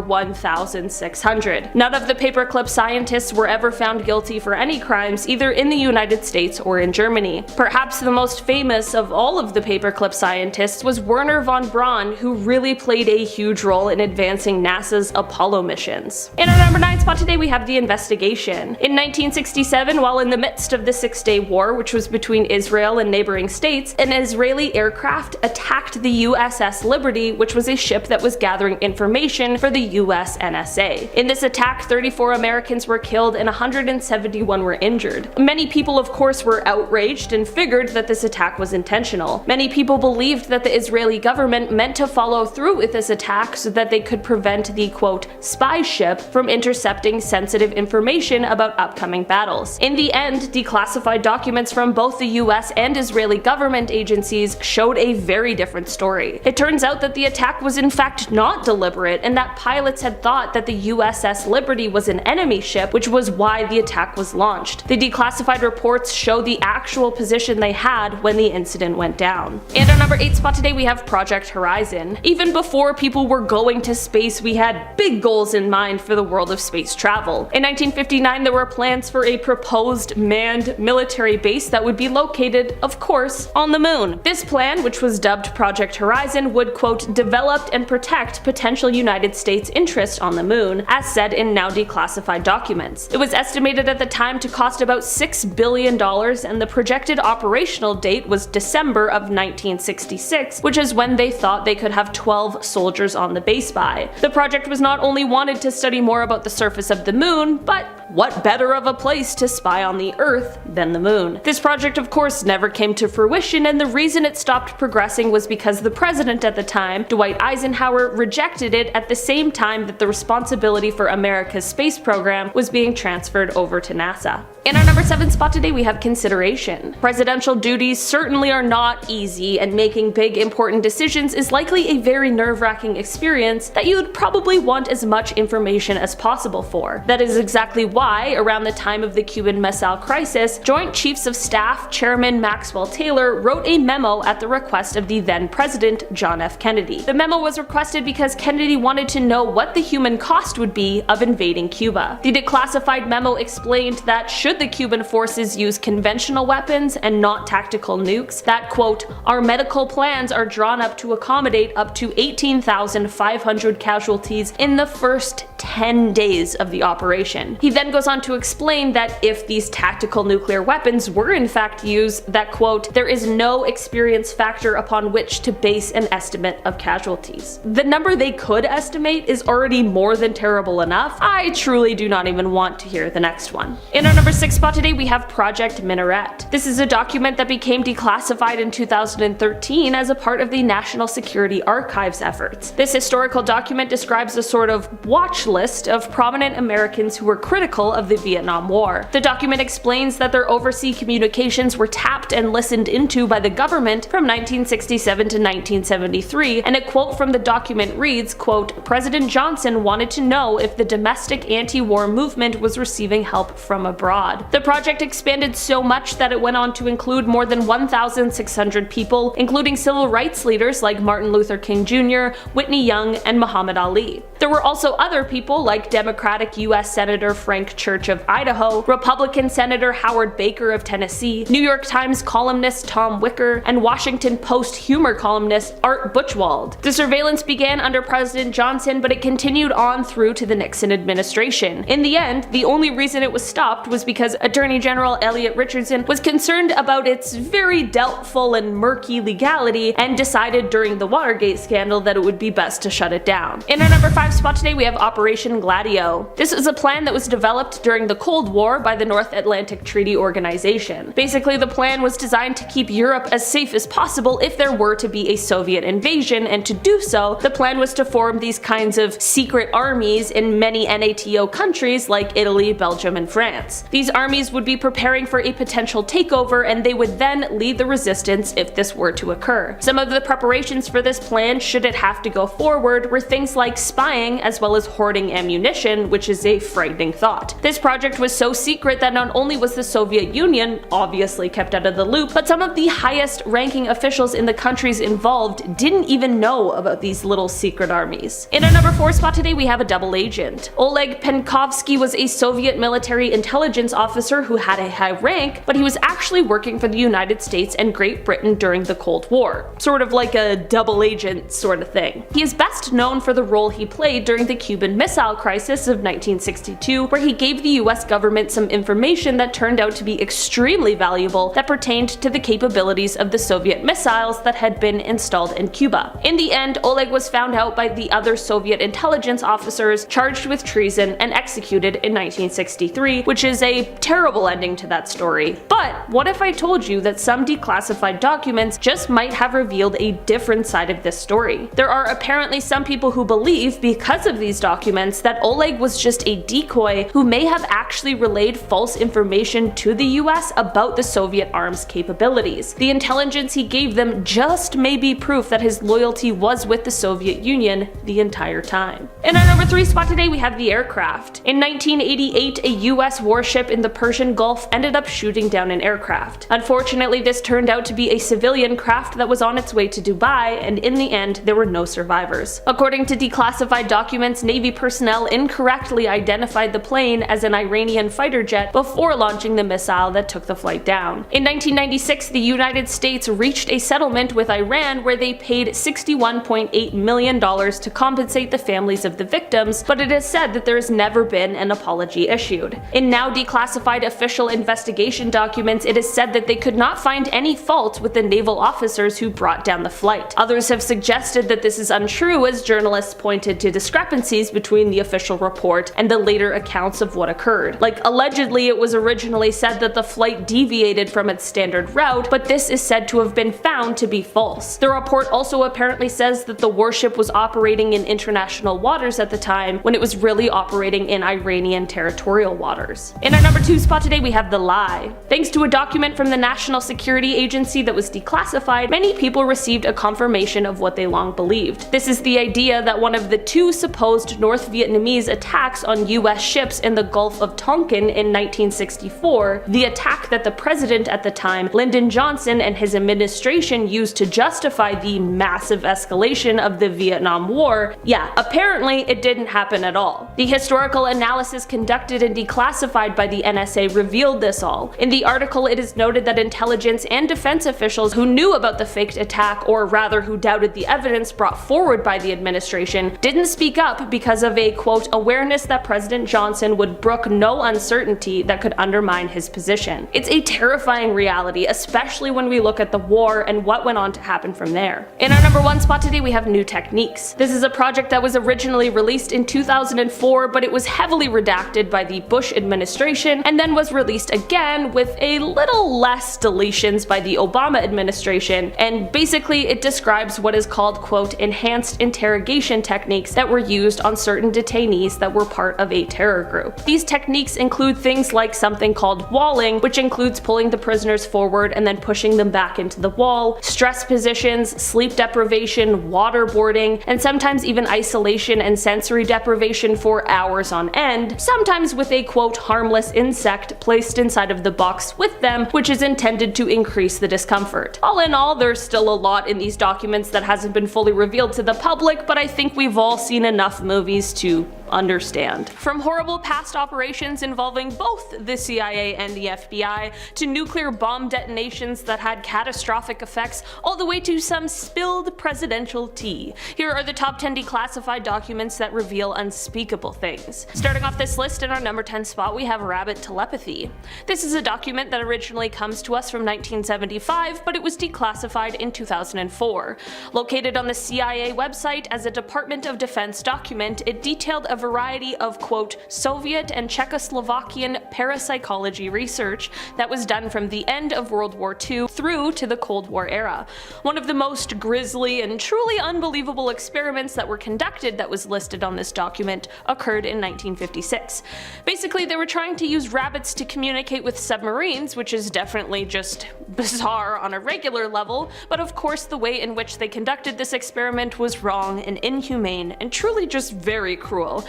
1,600. None of the paperclip scientists were ever found guilty for any crimes, either in the United States or in Germany. Perhaps the most famous of all of the paperclip scientists was Wernher von Braun, who really played a huge role in advancing NASA's Apollo missions. In our number 9 spot today, we have the investigation. In 1967, while in the midst of the Six-Day War, which was between Israel and neighboring states, an Israeli aircraft attacked the USS Liberty, which was a ship that was gathering information for the US NSA. In this attack, 34 Americans were killed and 171 were injured. Many people, of course, were outraged and figured that this attack was intentional. Many people believed that the Israeli government meant to follow through with this attack so that they could prevent the, quote, spy ship from intercepting sensitive information about upcoming battles. In the end, declassified documents from both the US and Israeli government agencies showed a very different story. It turns out that the attack was in fact not deliberate, and that pilots had thought that the USS Liberty was an enemy ship, which was why the attack was launched. The declassified reports show the actual position they had when the incident went down. And our number 8 spot today, we have Project Horizon. Even before people were going to space, we had big goals in mind for the world of space travel. In 1959, there were plans for a proposed manned military base that would be located, of course, on the moon. This plan, which was dubbed Project Horizon, would, quote, develop and protect potential United States interest on the moon, as said in now declassified documents. It was estimated at the time to cost about $6 billion, and the projected operational date was December of 1966, which is when they thought they could have 12 soldiers on the base by. The project was not only wanted to study more about the surface of the moon, but what better of a place to spy on the Earth than the moon? This project, of course, never came to fruition, and the reason it stopped progressing was because the president at the time, Dwight Eisenhower, rejected it at the same time that the responsibility for America's space program was being transferred over to NASA. In our number 7 spot today, we have consideration. Presidential duties certainly are not easy, and making big important decisions is likely a very nerve-wracking experience that you'd probably want as much information as possible for. That is exactly why, around the time of the Cuban Missile Crisis, Joint Chiefs of Staff Chairman Maxwell Taylor wrote a memo at the request of the then President John F. Kennedy. The memo was requested because Kennedy wanted to know what the human cost would be of invading Cuba. The declassified memo explained that should the Cuban forces use conventional weapons and not tactical nukes, that quote, our medical plans are drawn up to accommodate up to 18,500 casualties in the first 10 days of the operation. He then goes on to explain that if these tactical nuclear weapons were in fact used, that quote, there is no experience factor upon which to base an estimate of casualties. The number they could estimate is already more than terrible enough. I truly do not even want to hear the next one. In our number 6 spot today, we have Project Minaret. This is a document that became declassified in 2013 as a part of the National Security Archives efforts. This historical document describes a sort of watch list of prominent Americans who were critical of the Vietnam War. The document explains that their overseas communications were tapped and listened into by the government from 1967 to 1973, and a quote from the document reads, quote, President Johnson wanted to know if the domestic anti-war movement was receiving help from abroad. The project expanded so much that it went on to include more than 1,600 people, including civil rights leaders like Martin Luther King Jr., Whitney Young, and Muhammad Ali. There were also other people like Democratic U.S. Senator Frank Church of Idaho, Republican Senator Howard Baker of Tennessee, New York Times columnist Tom Wicker, and Washington Post humor columnist Art Buchwald. The surveillance began under President Johnson, but it continued on through to the Nixon administration. In the end, the only reason it was stopped was because Attorney General Elliot Richardson was concerned about its very doubtful and murky legality and decided during the Watergate scandal that it would be best to shut it down. In our number 5 spot today, we have Operation Gladio. This is a plan that was developed during the Cold War by the North Atlantic Treaty Organization. Basically, the plan was designed to keep Europe as safe as possible if there were to be a Soviet invasion, and to do so, the plan was to form these kinds of secret armies in many NATO countries like Italy, Belgium, and France. These armies would be preparing for a potential takeover, and they would then lead the resistance if this were to occur. Some of the preparations for this plan, should it have to go forward, were things like spying as well as hoarding ammunition, which is a frightening thought. This project was so secret that not only was the Soviet Union obviously kept out of the loop, but some of the highest ranking officials in the countries involved didn't even know about these little secret armies. In our number 4 spot today, we have a double agent. Oleg Penkovsky was a Soviet military intelligence officer who had a high rank, but he was actually working for the United States and Great Britain during the Cold War. Sort of like a double agent sort of thing. He is best known for the role he played during the Cuban Missile Crisis of 1962, where he gave the US government some information that turned out to be extremely valuable that pertained to the capabilities of the Soviet missiles that had been installed in Cuba. In the end, Oleg was found out by the other Soviet intelligence officers, charged with treason, and executed in 1963, which is a terrible ending to that story. But what if I told you that some declassified documents just might have revealed a different side of this story? There are apparently some people who believe, because of these documents, that Oleg was just a decoy who may have actually relayed false information to the US about the Soviet arms capabilities. The intelligence he gave them just may be proof that his loyalty was with the Soviet Union the entire time. In our number 3 spot today, we have the aircraft. In 1988, a US warship in the Persian Gulf ended up shooting down an aircraft. Unfortunately, this turned out to be a civilian craft that was on its way to Dubai, and in the end, there were no survivors. According to declassified documents, Navy personnel incorrectly identified the plane as an Iranian fighter jet before launching the missile that took the flight down. In 1996, the United States reached a settlement with Iran where they paid $61.8 million to compensate the families of the victims, but it is said that there has never been an apology issued. In now declassified official investigation documents, it is said that they could not find any fault with the naval officers who brought down the flight. Others have suggested that this is untrue, as journalists pointed to discrepancies between the official report and the later accounts of what occurred. Like, allegedly it was originally said that the flight deviated from its standard route, but this is said to have been found to be false. The report also apparently says that the warship was operating in international waters at the time, when it was really operating in Iranian territorial waters. In our number 2 spot today, we have the lie. Thanks to a document from the National Security Agency that was declassified, many people received a confirmation of what they long believed. This is the idea that one of the two supposed North North Vietnamese attacks on US ships in the Gulf of Tonkin in 1964, the attack that the president at the time, Lyndon Johnson, and his administration used to justify the massive escalation of the Vietnam War, yeah, apparently it didn't happen at all. The historical analysis conducted and declassified by the NSA revealed this all. In the article, it is noted that intelligence and defense officials who knew about the faked attack, or rather who doubted the evidence brought forward by the administration, didn't speak up because of a, quote, awareness that President Johnson would brook no uncertainty that could undermine his position. It's a terrifying reality, especially when we look at the war and what went on to happen from there. In our number 1 spot today, we have new techniques. This is a project that was originally released in 2004, but it was heavily redacted by the Bush administration and then was released again with a little less deletions by the Obama administration, and basically it describes what is called, quote, enhanced interrogation techniques that were used on certain detainees that were part of a terror group. These techniques include things like something called walling, which includes pulling the prisoners forward and then pushing them back into the wall, stress positions, sleep deprivation, waterboarding, and sometimes even isolation and sensory deprivation for hours on end, sometimes with a, quote, harmless insect placed inside of the box with them, which is intended to increase the discomfort. All in all, there's still a lot in these documents that hasn't been fully revealed to the public, but I think we've all seen enough movies to understand. From horrible past operations involving both the CIA and the FBI, to nuclear bomb detonations that had catastrophic effects, all the way to some spilled presidential tea. Here are the top 10 declassified documents that reveal unspeakable things. Starting off this list, in our number 10 spot, we have rabbit telepathy. This is a document that originally comes to us from 1975, but it was declassified in 2004. Located on the CIA website as a Department of Defense document, it detailed a variety of, quote, Soviet and Czechoslovakian parapsychology research that was done from the end of World War II through to the Cold War era. One of the most grisly and truly unbelievable experiments that were conducted that was listed on this document occurred in 1956. Basically, they were trying to use rabbits to communicate with submarines, which is definitely just bizarre on a regular level, but of course the way in which they conducted this experiment was wrong and inhumane and truly just very cruel.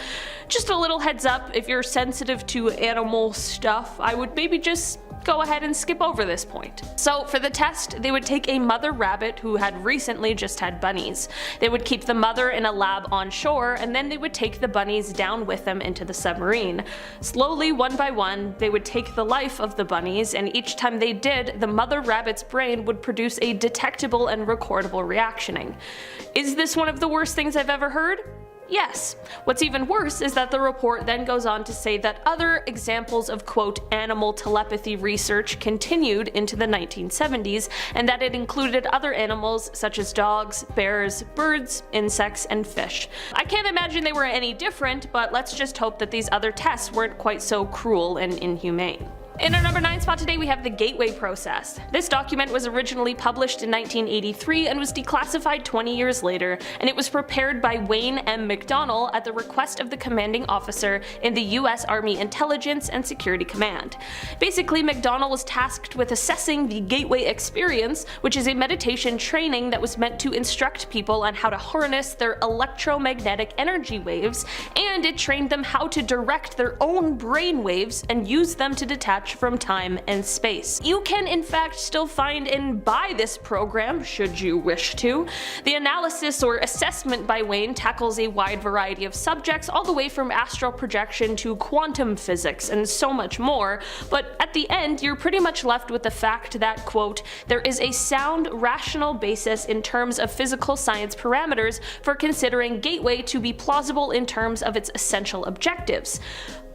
Just a little heads up, if you're sensitive to animal stuff, I would maybe just go ahead and skip over this point. So for the test, they would take a mother rabbit who had recently just had bunnies. They would keep the mother in a lab on shore, and then they would take the bunnies down with them into the submarine. Slowly, one by one, they would take the life of the bunnies, and each time they did, the mother rabbit's brain would produce a detectable and recordable reactioning. Is this one of the worst things I've ever heard? Yes. What's even worse is that the report then goes on to say that other examples of, quote, animal telepathy research continued into the 1970s, and that it included other animals such as dogs, bears, birds, insects, and fish. I can't imagine they were any different, but let's just hope that these other tests weren't quite so cruel and inhumane. In our number 9 spot today, we have the Gateway Process. This document was originally published in 1983 and was declassified 20 years later, and it was prepared by Wayne M. McDonnell at the request of the commanding officer in the U.S. Army Intelligence and Security Command. Basically, McDonnell was tasked with assessing the Gateway Experience, which is a meditation training that was meant to instruct people on how to harness their electromagnetic energy waves, and it trained them how to direct their own brain waves and use them to detach from time and space. You can in fact still find and buy this program should you wish to. The analysis or assessment by Wayne tackles a wide variety of subjects, all the way from astral projection to quantum physics and so much more, but at the end you're pretty much left with the fact that, quote, there is a sound, rational basis in terms of physical science parameters for considering Gateway to be plausible in terms of its essential objectives.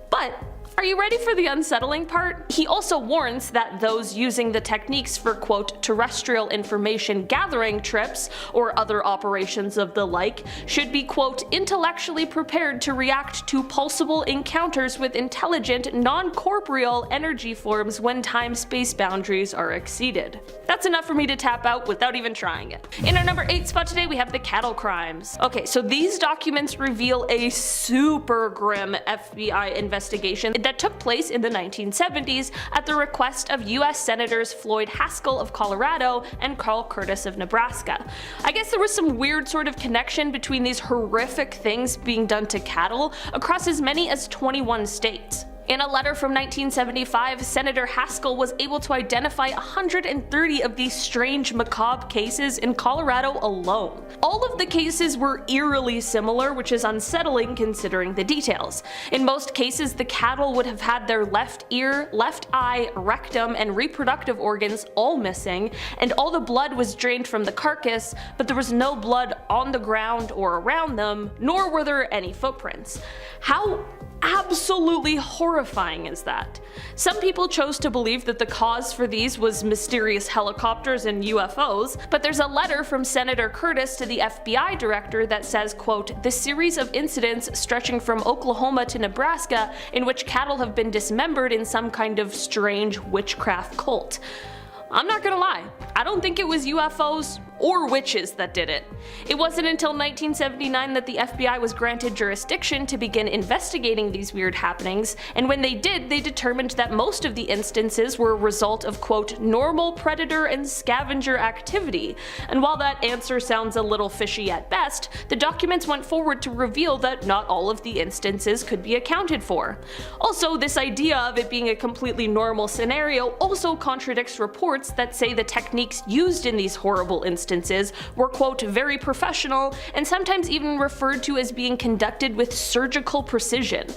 But are you ready for the unsettling part? He also warns that those using the techniques for, quote, terrestrial information gathering trips or other operations of the like should be, quote, intellectually prepared to react to pulsable encounters with intelligent, non-corporeal energy forms when time-space boundaries are exceeded. That's enough for me to tap out without even trying it. In our number 8 spot today, we have the cattle crimes. Okay, so these documents reveal a super grim FBI investigation that took place in the 1970s at the request of US Senators Floyd Haskell of Colorado and Carl Curtis of Nebraska. I guess there was some weird sort of connection between these horrific things being done to cattle across as many as 21 states. In a letter from 1975, Senator Haskell was able to identify 130 of these strange, macabre cases in Colorado alone. All of the cases were eerily similar, which is unsettling considering the details. In most cases, the cattle would have had their left ear, left eye, rectum, and reproductive organs all missing, and all the blood was drained from the carcass, but there was no blood on the ground or around them, nor were there any footprints. How absolutely horrifying is that? Some people chose to believe that the cause for these was mysterious helicopters and UFOs, but there's a letter from Senator Curtis to the FBI director that says, quote, "The series of incidents stretching from Oklahoma to Nebraska in which cattle have been dismembered in some kind of strange witchcraft cult." I'm not gonna lie, I don't think it was UFOs or witches that did it. It wasn't until 1979 that the FBI was granted jurisdiction to begin investigating these weird happenings, and when they did, they determined that most of the instances were a result of, quote, "normal predator and scavenger activity." And while that answer sounds a little fishy at best, the documents went forward to reveal that not all of the instances could be accounted for. Also, this idea of it being a completely normal scenario also contradicts reports that say the techniques used in these horrible instances were, quote, "very professional and sometimes even referred to as being conducted with surgical precision."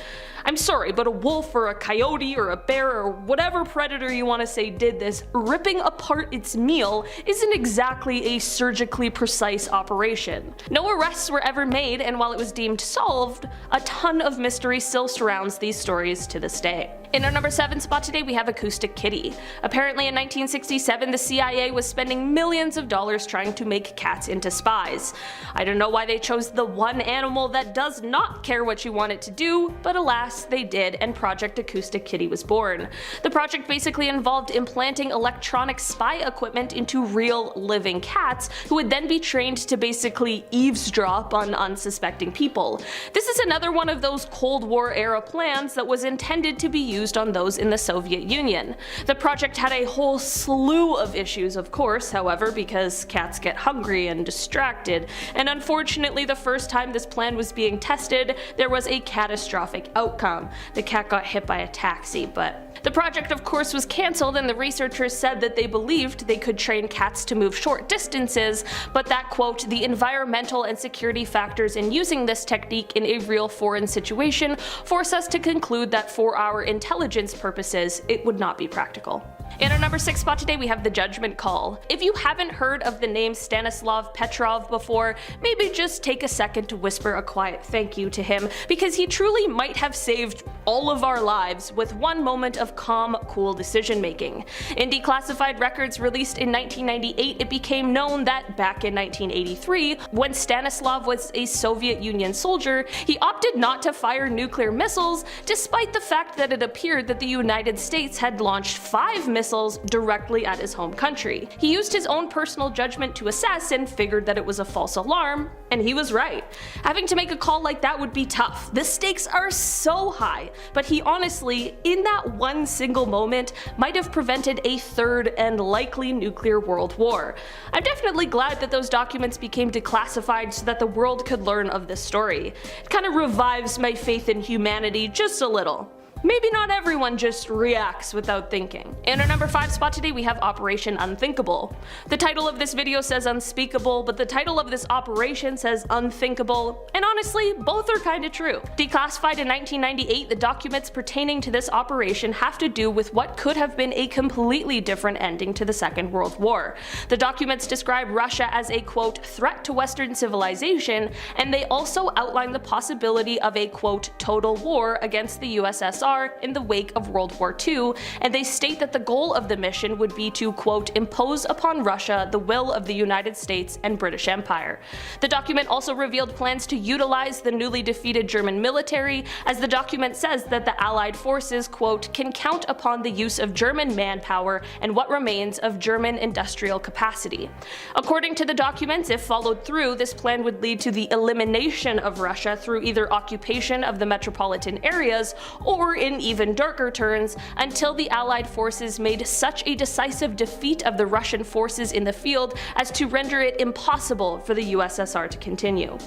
I'm sorry, but a wolf or a coyote or a bear or whatever predator you want to say did this, ripping apart its meal isn't exactly a surgically precise operation. No arrests were ever made, and while it was deemed solved, a ton of mystery still surrounds these stories to this day. In our number 7 spot today, we have Acoustic Kitty. Apparently in 1967, the CIA was spending millions of dollars trying to make cats into spies. I don't know why they chose the one animal that does not care what you want it to do, but alas, they did, and Project Acoustic Kitty was born. The project basically involved implanting electronic spy equipment into real, living cats, who would then be trained to basically eavesdrop on unsuspecting people. This is another one of those Cold War era plans that was intended to be used on those in the Soviet Union. The project had a whole slew of issues, of course, however, because cats get hungry and distracted, and unfortunately the first time this plan was being tested, there was a catastrophic outcome. The cat got hit by a taxi, but the project of course was cancelled, and the researchers said that they believed they could train cats to move short distances, but that, quote, "the environmental and security factors in using this technique in a real foreign situation force us to conclude that for our intelligence purposes, it would not be practical." In our number 6 spot today, we have The Judgment Call. If you haven't heard of the name Stanislav Petrov before, maybe just take a second to whisper a quiet thank you to him, because he truly might have saved all of our lives with one moment of calm, cool decision making. In declassified records released in 1998, it became known that back in 1983, when Stanislav was a Soviet Union soldier, he opted not to fire nuclear missiles, despite the fact that it appeared that the United States had launched 5 missiles directly at his home country. He used his own personal judgment to assess and figured that it was a false alarm, and he was right. Having to make a call like that would be tough. The stakes are so high, but he honestly, in that one single moment, might have prevented a third and likely nuclear world war. I'm definitely glad that those documents became declassified so that the world could learn of this story. It kind of revives my faith in humanity just a little. Maybe not everyone just reacts without thinking. In our number 5 spot today, we have Operation Unthinkable. The title of this video says unspeakable, but the title of this operation says unthinkable, and honestly, both are kinda true. Declassified in 1998, the documents pertaining to this operation have to do with what could have been a completely different ending to the Second World War. The documents describe Russia as a, quote, "threat to Western civilization," and they also outline the possibility of a, quote, "total war against the USSR in the wake of World War II, and they state that the goal of the mission would be to, quote, "impose upon Russia the will of the United States and British Empire." The document also revealed plans to utilize the newly defeated German military, as the document says that the Allied forces, quote, "can count upon the use of German manpower and what remains of German industrial capacity." According to the documents, if followed through, this plan would lead to the elimination of Russia through either occupation of the metropolitan areas or in even darker turns, until the Allied forces made such a decisive defeat of the Russian forces in the field as to render it impossible for the USSR to continue.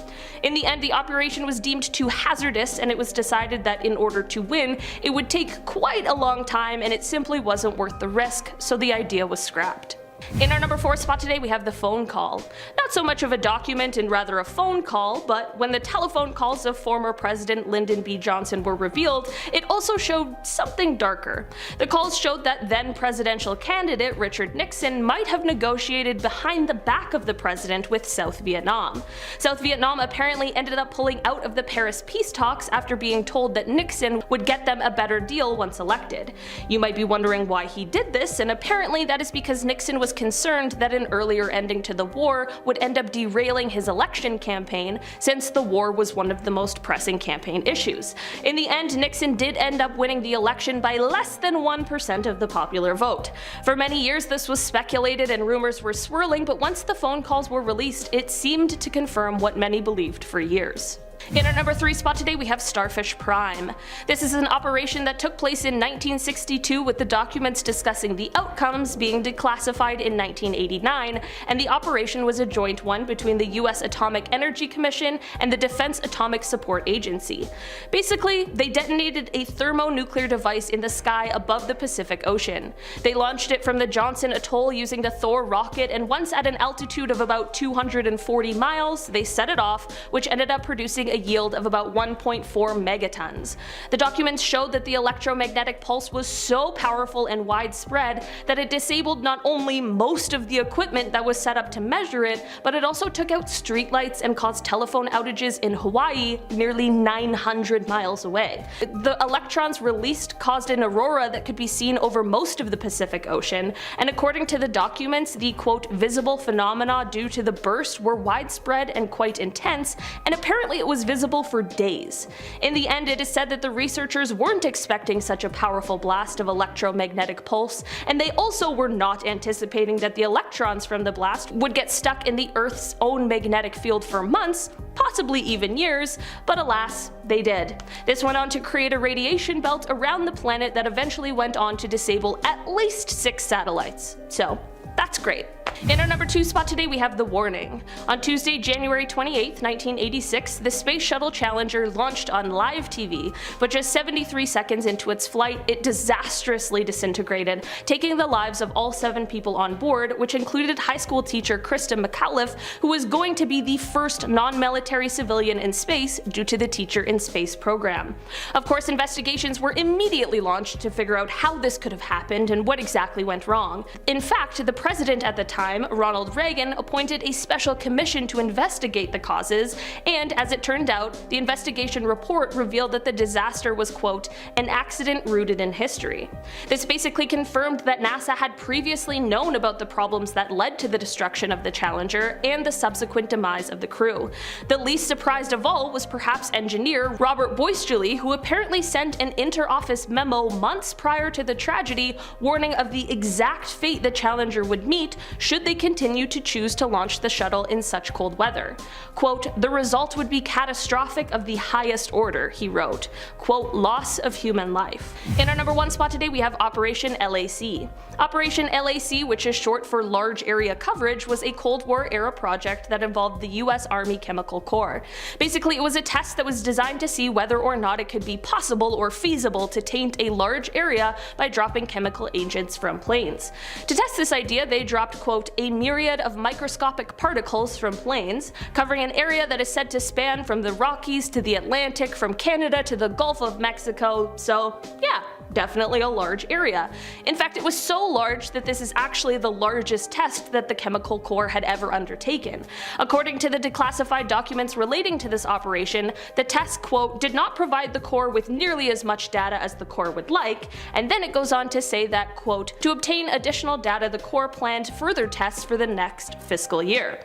In the end, the operation was deemed too hazardous, and it was decided that in order to win, it would take quite a long time and it simply wasn't worth the risk, so the idea was scrapped. In our number 4 spot today, we have the phone call. Not so much of a document and rather a phone call, but when the telephone calls of former President Lyndon B. Johnson were revealed, it also showed something darker. The calls showed that then presidential candidate Richard Nixon might have negotiated behind the back of the president with South Vietnam. South Vietnam apparently ended up pulling out of the Paris peace talks after being told that Nixon would get them a better deal once elected. You might be wondering why he did this, and apparently that is because Nixon was concerned that an earlier ending to the war would end up derailing his election campaign, since the war was one of the most pressing campaign issues. In the end, Nixon did end up winning the election by less than 1% of the popular vote. For many years this was speculated and rumors were swirling, but once the phone calls were released, it seemed to confirm what many believed for years. In our number 3 spot today, we have Starfish Prime. This is an operation that took place in 1962, with the documents discussing the outcomes being declassified in 1989, and the operation was a joint one between the US Atomic Energy Commission and the Defense Atomic Support Agency. Basically, they detonated a thermonuclear device in the sky above the Pacific Ocean. They launched it from the Johnson Atoll using the Thor rocket, and once at an altitude of about 240 miles, they set it off, which ended up producing a yield of about 1.4 megatons. The documents showed that the electromagnetic pulse was so powerful and widespread that it disabled not only most of the equipment that was set up to measure it, but it also took out streetlights and caused telephone outages in Hawaii, nearly 900 miles away. The electrons released caused an aurora that could be seen over most of the Pacific Ocean, and according to the documents, the quote visible phenomena due to the burst were widespread and quite intense, and apparently it was visible for days. In the end, it is said that the researchers weren't expecting such a powerful blast of electromagnetic pulse, and they also were not anticipating that the electrons from the blast would get stuck in the Earth's own magnetic field for months, possibly even years, but alas, they did. This went on to create a radiation belt around the planet that eventually went on to disable at least 6 satellites. So, that's great. In our number 2 spot today, we have The Warning. On Tuesday, January 28, 1986, the Space Shuttle Challenger launched on live TV, but just 73 seconds into its flight, it disastrously disintegrated, taking the lives of all 7 people on board, which included high school teacher Krista McAuliffe, who was going to be the first non-military civilian in space due to the Teacher in Space program. Of course, investigations were immediately launched to figure out how this could have happened and what exactly went wrong. In fact, the president at the time, Ronald Reagan, appointed a special commission to investigate the causes, and as it turned out, the investigation report revealed that the disaster was, quote, an accident rooted in history. This basically confirmed that NASA had previously known about the problems that led to the destruction of the Challenger and the subsequent demise of the crew. The least surprised of all was perhaps engineer Robert Boisjoli, who apparently sent an inter-office memo months prior to the tragedy warning of the exact fate the Challenger would meet should they continue to choose to launch the shuttle in such cold weather. Quote, the result would be catastrophic of the highest order, he wrote. Quote, loss of human life. In our number 1 spot today, we have Operation LAC. Operation LAC, which is short for Large Area Coverage, was a Cold War era project that involved the US Army Chemical Corps. Basically, it was a test that was designed to see whether or not it could be possible or feasible to taint a large area by dropping chemical agents from planes. To test this idea, they dropped, quote, a myriad of microscopic particles from planes, covering an area that is said to span from the Rockies to the Atlantic, from Canada to the Gulf of Mexico, so yeah, definitely a large area. In fact, it was so large that this is actually the largest test that the Chemical Corps had ever undertaken. According to the declassified documents relating to this operation, the test, quote, did not provide the Corps with nearly as much data as the Corps would like, and then it goes on to say that, quote, to obtain additional data, the Corps planned further tests for the next fiscal year.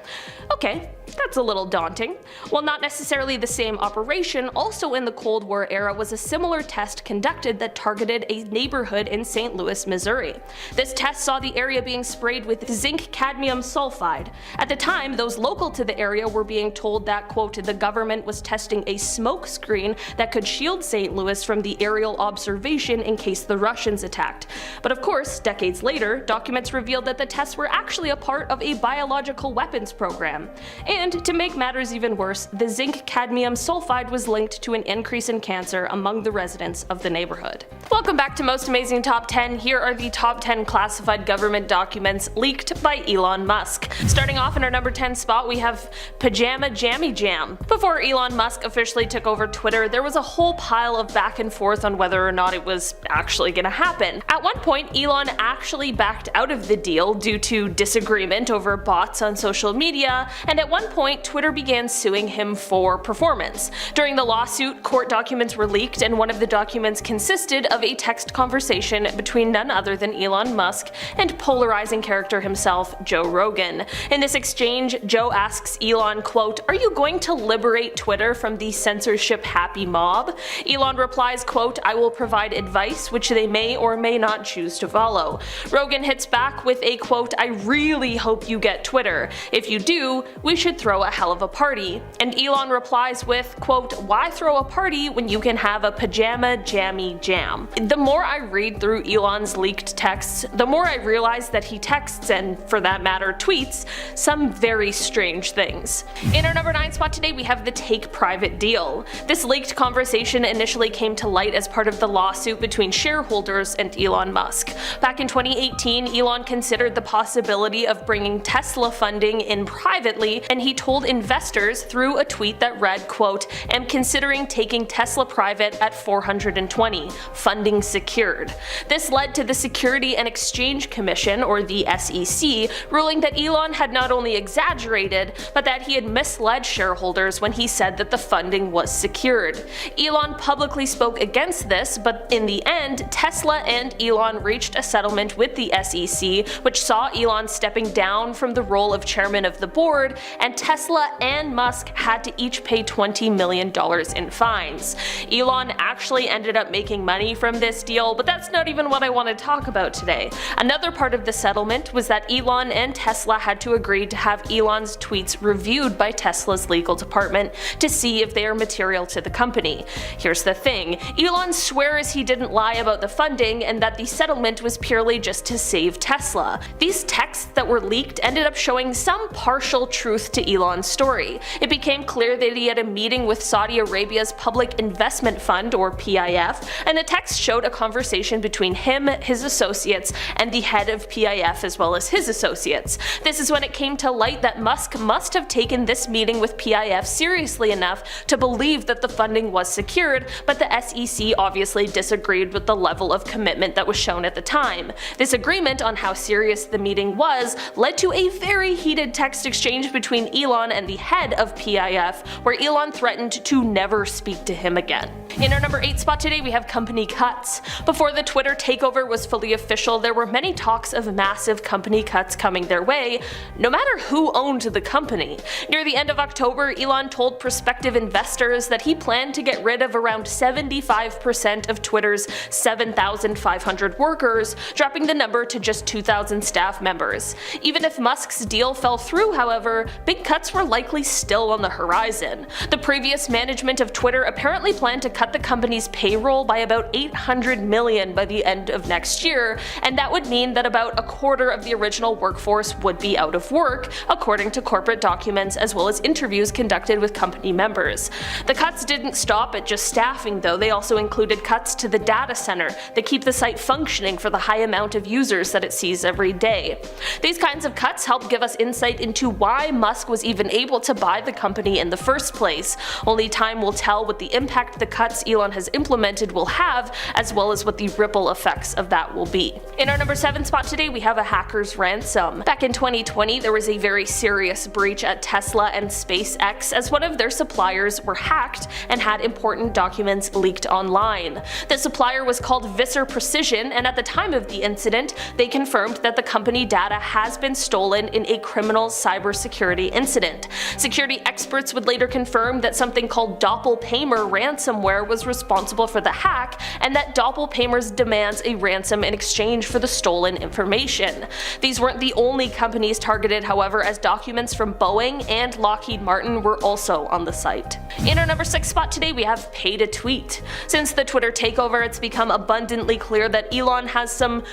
Okay, that's a little daunting. While not necessarily the same operation, also in the Cold War era was a similar test conducted that targeted targeted a neighborhood in St. Louis, Missouri. This test saw the area being sprayed with zinc cadmium sulfide. At the time, those local to the area were being told that, quote, the government was testing a smoke screen that could shield St. Louis from the aerial observation in case the Russians attacked. But of course, decades later, documents revealed that the tests were actually a part of a biological weapons program. And to make matters even worse, the zinc cadmium sulfide was linked to an increase in cancer among the residents of the neighborhood. Welcome back to Most Amazing Top 10. Here are the top 10 classified government documents leaked by Elon Musk. Starting off in our number 10 spot, we have Pajama Jammy Jam. Before Elon Musk officially took over Twitter, there was a whole pile of back and forth on whether or not it was actually gonna happen. At one point, Elon actually backed out of the deal due to disagreement over bots on social media, and at one point, Twitter began suing him for performance. During the lawsuit, court documents were leaked, and one of the documents consisted of a text conversation between none other than Elon Musk and polarizing character himself, Joe Rogan. In this exchange, Joe asks Elon, quote, "Are you going to liberate Twitter from the censorship-happy mob?" Elon replies, quote, "I will provide advice which they may or may not choose to follow." Rogan hits back with a quote, "I really hope you get Twitter. If you do, we should throw a hell of a party." And Elon replies with, quote, "Why throw a party when you can have a pajama jammy jam?" The more I read through Elon's leaked texts, the more I realize that he texts, and for that matter tweets, some very strange things. In our number 9 spot today, we have the take private deal. This leaked conversation initially came to light as part of the lawsuit between shareholders and Elon Musk. Back in 2018, Elon considered the possibility of bringing Tesla funding in privately, and he told investors through a tweet that read, quote, "Am considering taking Tesla private at 420, funding secured." This led to the Security and Exchange Commission, or the SEC, ruling that Elon had not only exaggerated, but that he had misled shareholders when he said that the funding was secured. Elon publicly spoke against this, but in the end, Tesla and Elon reached a settlement with the SEC, which saw Elon stepping down from the role of chairman of the board, and Tesla and Musk had to each pay $20 million in fines. Elon actually ended up making money from this deal, but that's not even what I want to talk about today. Another part of the settlement was that Elon and Tesla had to agree to have Elon's tweets reviewed by Tesla's legal department to see if they are material to the company. Here's the thing, Elon swears he didn't lie about the funding and that the settlement was purely just to save Tesla. These texts that were leaked ended up showing some partial truth to Elon's story. It became clear that he had a meeting with Saudi Arabia's Public Investment Fund, or PIF, and the text showed a conversation between him, his associates, and the head of PIF as well as his associates. This is when it came to light that Musk must have taken this meeting with PIF seriously enough to believe that the funding was secured, but the SEC obviously disagreed with the level of commitment that was shown at the time. This agreement on how serious the meeting was led to a very heated text exchange between Elon and the head of PIF, where Elon threatened to never speak to him again. In our number 8 spot today, we have company cuts. Before the Twitter takeover was fully official, there were many talks of massive company cuts coming their way, no matter who owned the company. Near the end of October, Elon told prospective investors that he planned to get rid of around 75% of Twitter's 7,500 workers, dropping the number to just 2,000 staff members. Even if Musk's deal fell through, however, big cuts were likely still on the horizon. The previous management of Twitter apparently planned to cut the company's payroll by about $800 million by the end of next year, and that would mean that about a quarter of the original workforce would be out of work, according to corporate documents as well as interviews conducted with company members. The cuts didn't stop at just staffing though, they also included cuts to the data center that keep the site functioning for the high amount of users that it sees every day. These kinds of cuts help give us insight into why Musk was even able to buy the company in the first place. Only time will tell what the impact the cuts Elon has implemented will have, as well as what the ripple effects of that will be. In our number 7 spot today, we have a hacker's ransom. Back in 2020, there was a very serious breach at Tesla and SpaceX as one of their suppliers were hacked and had important documents leaked online. The supplier was called Visser Precision, and at the time of the incident, they confirmed that the company data has been stolen in a criminal cybersecurity incident. Security experts would later confirm that something called doppelpaymer ransomware was responsible for the hack, and that doppelpaymers demands a ransom in exchange for the stolen information. These weren't the only companies targeted, however, as documents from Boeing and Lockheed Martin were also on the site. In our number 6 spot today, we have pay to tweet. Since the Twitter takeover, it's become abundantly clear that Elon has some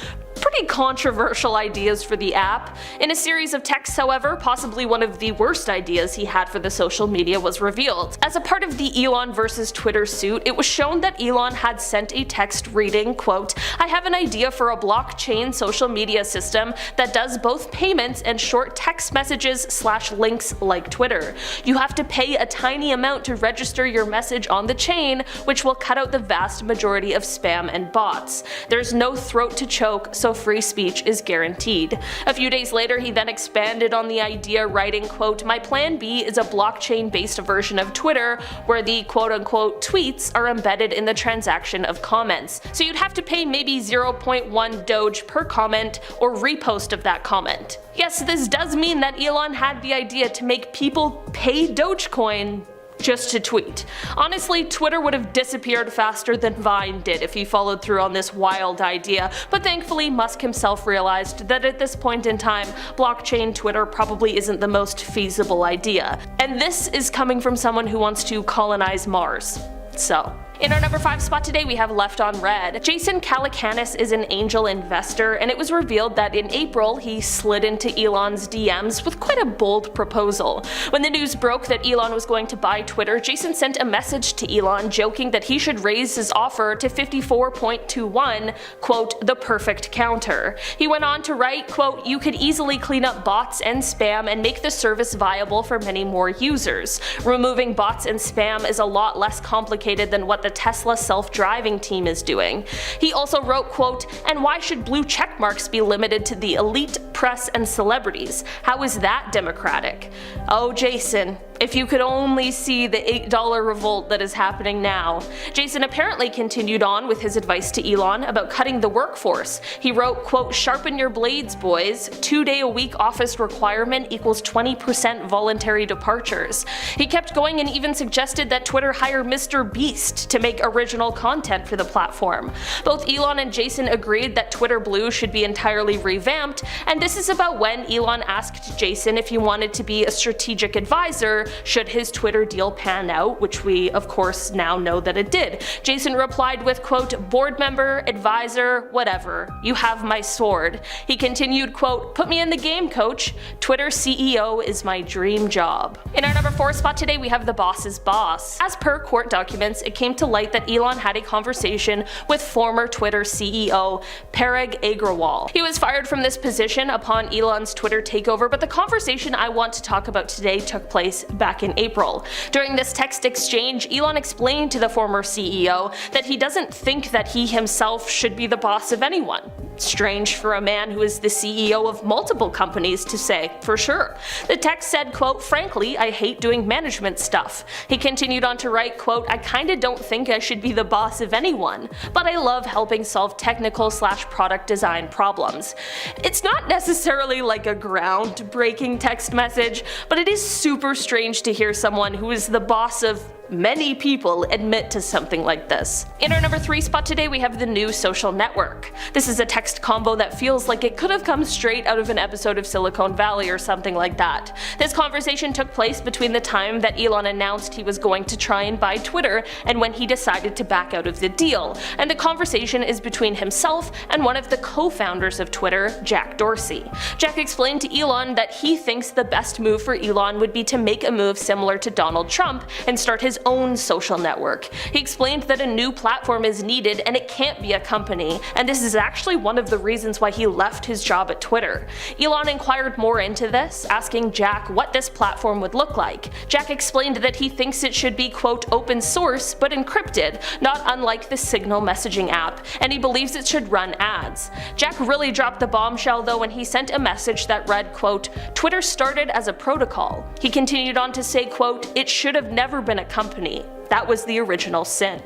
pretty controversial ideas for the app. In a series of texts, however, possibly one of the worst ideas he had for the social media was revealed. As a part of the Elon versus Twitter suit, it was shown that Elon had sent a text reading, quote, "I have an idea for a blockchain social media system that does both payments and short text messages / links like Twitter. You have to pay a tiny amount to register your message on the chain, which will cut out the vast majority of spam and bots. There's no throat to choke, so free speech is guaranteed." A few days later, he then expanded on the idea, writing, quote, "My plan B is a blockchain-based version of Twitter where the quote-unquote tweets are embedded in the transaction of comments. So you'd have to pay maybe 0.1 Doge per comment or repost of that comment." Yes, this does mean that Elon had the idea to make people pay Dogecoin just to tweet. Honestly, Twitter would have disappeared faster than Vine did if he followed through on this wild idea, but thankfully Musk himself realized that at this point in time, blockchain Twitter probably isn't the most feasible idea. And this is coming from someone who wants to colonize Mars. So, in our number 5 spot today, we have Left on Red. Jason Calacanis is an angel investor, and it was revealed that in April he slid into Elon's DMs with quite a bold proposal. When the news broke that Elon was going to buy Twitter, Jason sent a message to Elon joking that he should raise his offer to 54.21, quote, "the perfect counter." He went on to write, quote, "You could easily clean up bots and spam and make the service viable for many more users. Removing bots and spam is a lot less complicated than what the Tesla self-driving team is doing." He also wrote, quote, "And why should blue checkmarks be limited to the elite, press, and celebrities? How is that democratic?" Oh, Jason, if you could only see the $8 revolt that is happening now. Jason apparently continued on with his advice to Elon about cutting the workforce. He wrote, quote, "Sharpen your blades, boys. 2-day-a-week office requirement equals 20% voluntary departures." He kept going and even suggested that Twitter hire Mr. Beast to make original content for the platform. Both Elon and Jason agreed that Twitter Blue should be entirely revamped, and this is about when Elon asked Jason if he wanted to be a strategic advisor should his Twitter deal pan out, which we of course now know that it did. Jason replied with, quote, "Board member, advisor, whatever. You have my sword." He continued, quote, "Put me in the game, coach. Twitter CEO is my dream job." In our number 4 spot today, we have the boss's boss. As per court documents, it came to light that Elon had a conversation with former Twitter CEO Parag Agrawal. He was fired from this position upon Elon's Twitter takeover, but the conversation I want to talk about today took place back in April. During this text exchange, Elon explained to the former CEO that he doesn't think that he himself should be the boss of anyone. Strange for a man who is the CEO of multiple companies to say, for sure. The text said, quote, "Frankly, I hate doing management stuff." He continued on to write, quote, "I kinda don't think I should be the boss of anyone, but I love helping solve technical / product design problems." It's not necessarily like a groundbreaking text message, but it is super strange to hear someone who is the boss of many people admit to something like this. In our number 3 spot today, we have the new social network. This is a text combo that feels like it could have come straight out of an episode of Silicon Valley or something like that. This conversation took place between the time that Elon announced he was going to try and buy Twitter and when he decided to back out of the deal, and the conversation is between himself and one of the co-founders of Twitter, Jack Dorsey. Jack explained to Elon that he thinks the best move for Elon would be to make a move similar to Donald Trump and start his own social network. He explained that a new platform is needed and it can't be a company, and this is actually one of the reasons why he left his job at Twitter. Elon inquired more into this, asking Jack what this platform would look like. Jack explained that he thinks it should be, quote, "open source but encrypted, not unlike the Signal messaging app, and he believes it should run ads." Jack really dropped the bombshell though when he sent a message that read, quote, "Twitter started as a protocol." He continued on to say, quote, "It should have never been a company. That was the original sin.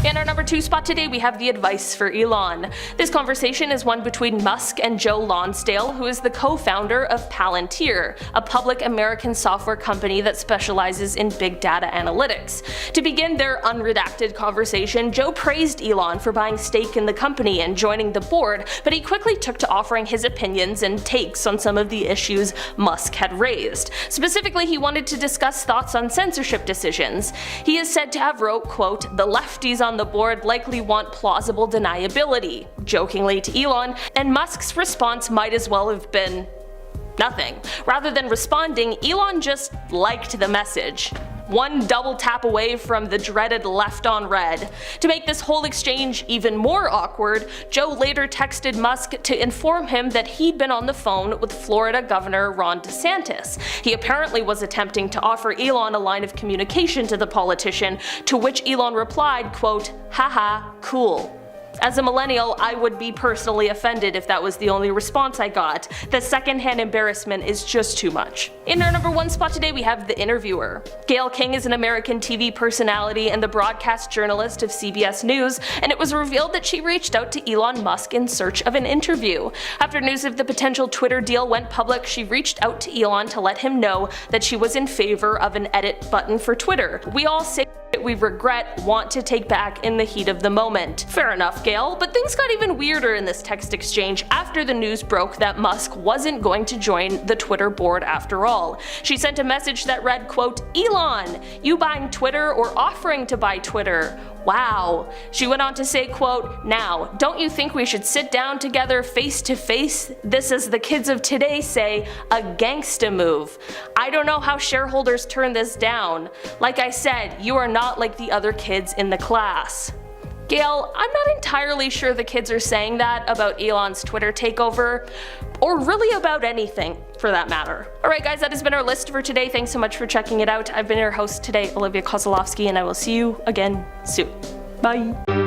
In our number 2 spot today, we have the advice for Elon. This conversation is one between Musk and Joe Lonsdale, who is the co-founder of Palantir, a public American software company that specializes in big data analytics. To begin their unredacted conversation, Joe praised Elon for buying stake in the company and joining the board, but he quickly took to offering his opinions and takes on some of the issues Musk had raised. Specifically, he wanted to discuss thoughts on censorship decisions. He is said to have wrote, quote, "The lefties on the board likely want plausible deniability," jokingly to Elon, and Musk's response might as well have been nothing. Rather than responding, Elon just liked the message. One double tap away from the dreaded left on red. To make this whole exchange even more awkward, Joe later texted Musk to inform him that he'd been on the phone with Florida Governor Ron DeSantis. He apparently was attempting to offer Elon a line of communication to the politician, to which Elon replied, quote, "Haha, cool." As a millennial, I would be personally offended if that was the only response I got. The secondhand embarrassment is just too much. In our number 1 spot today, we have The Interviewer. Gayle King is an American TV personality and the broadcast journalist of CBS News, and it was revealed that she reached out to Elon Musk in search of an interview. After news of the potential Twitter deal went public, she reached out to Elon to let him know that she was in favor of an edit button for Twitter. We all say we regret, want to take back in the heat of the moment. Fair enough, Gayle, but things got even weirder in this text exchange after the news broke that Musk wasn't going to join the Twitter board after all. She sent a message that read, quote, "Elon, you buying Twitter or offering to buy Twitter? Wow." She went on to say, quote, "Now, don't you think we should sit down together face to face? This, as the kids of today say, a gangsta move. I don't know how shareholders turn this down. Like I said, you are not like the other kids in the class." Gayle, I'm not entirely sure the kids are saying that about Elon's Twitter takeover, or really about anything for that matter. Alright guys, that has been our list for today. Thanks so much for checking it out. I've been your host today, Olivia Kozlowski, and I will see you again soon. Bye!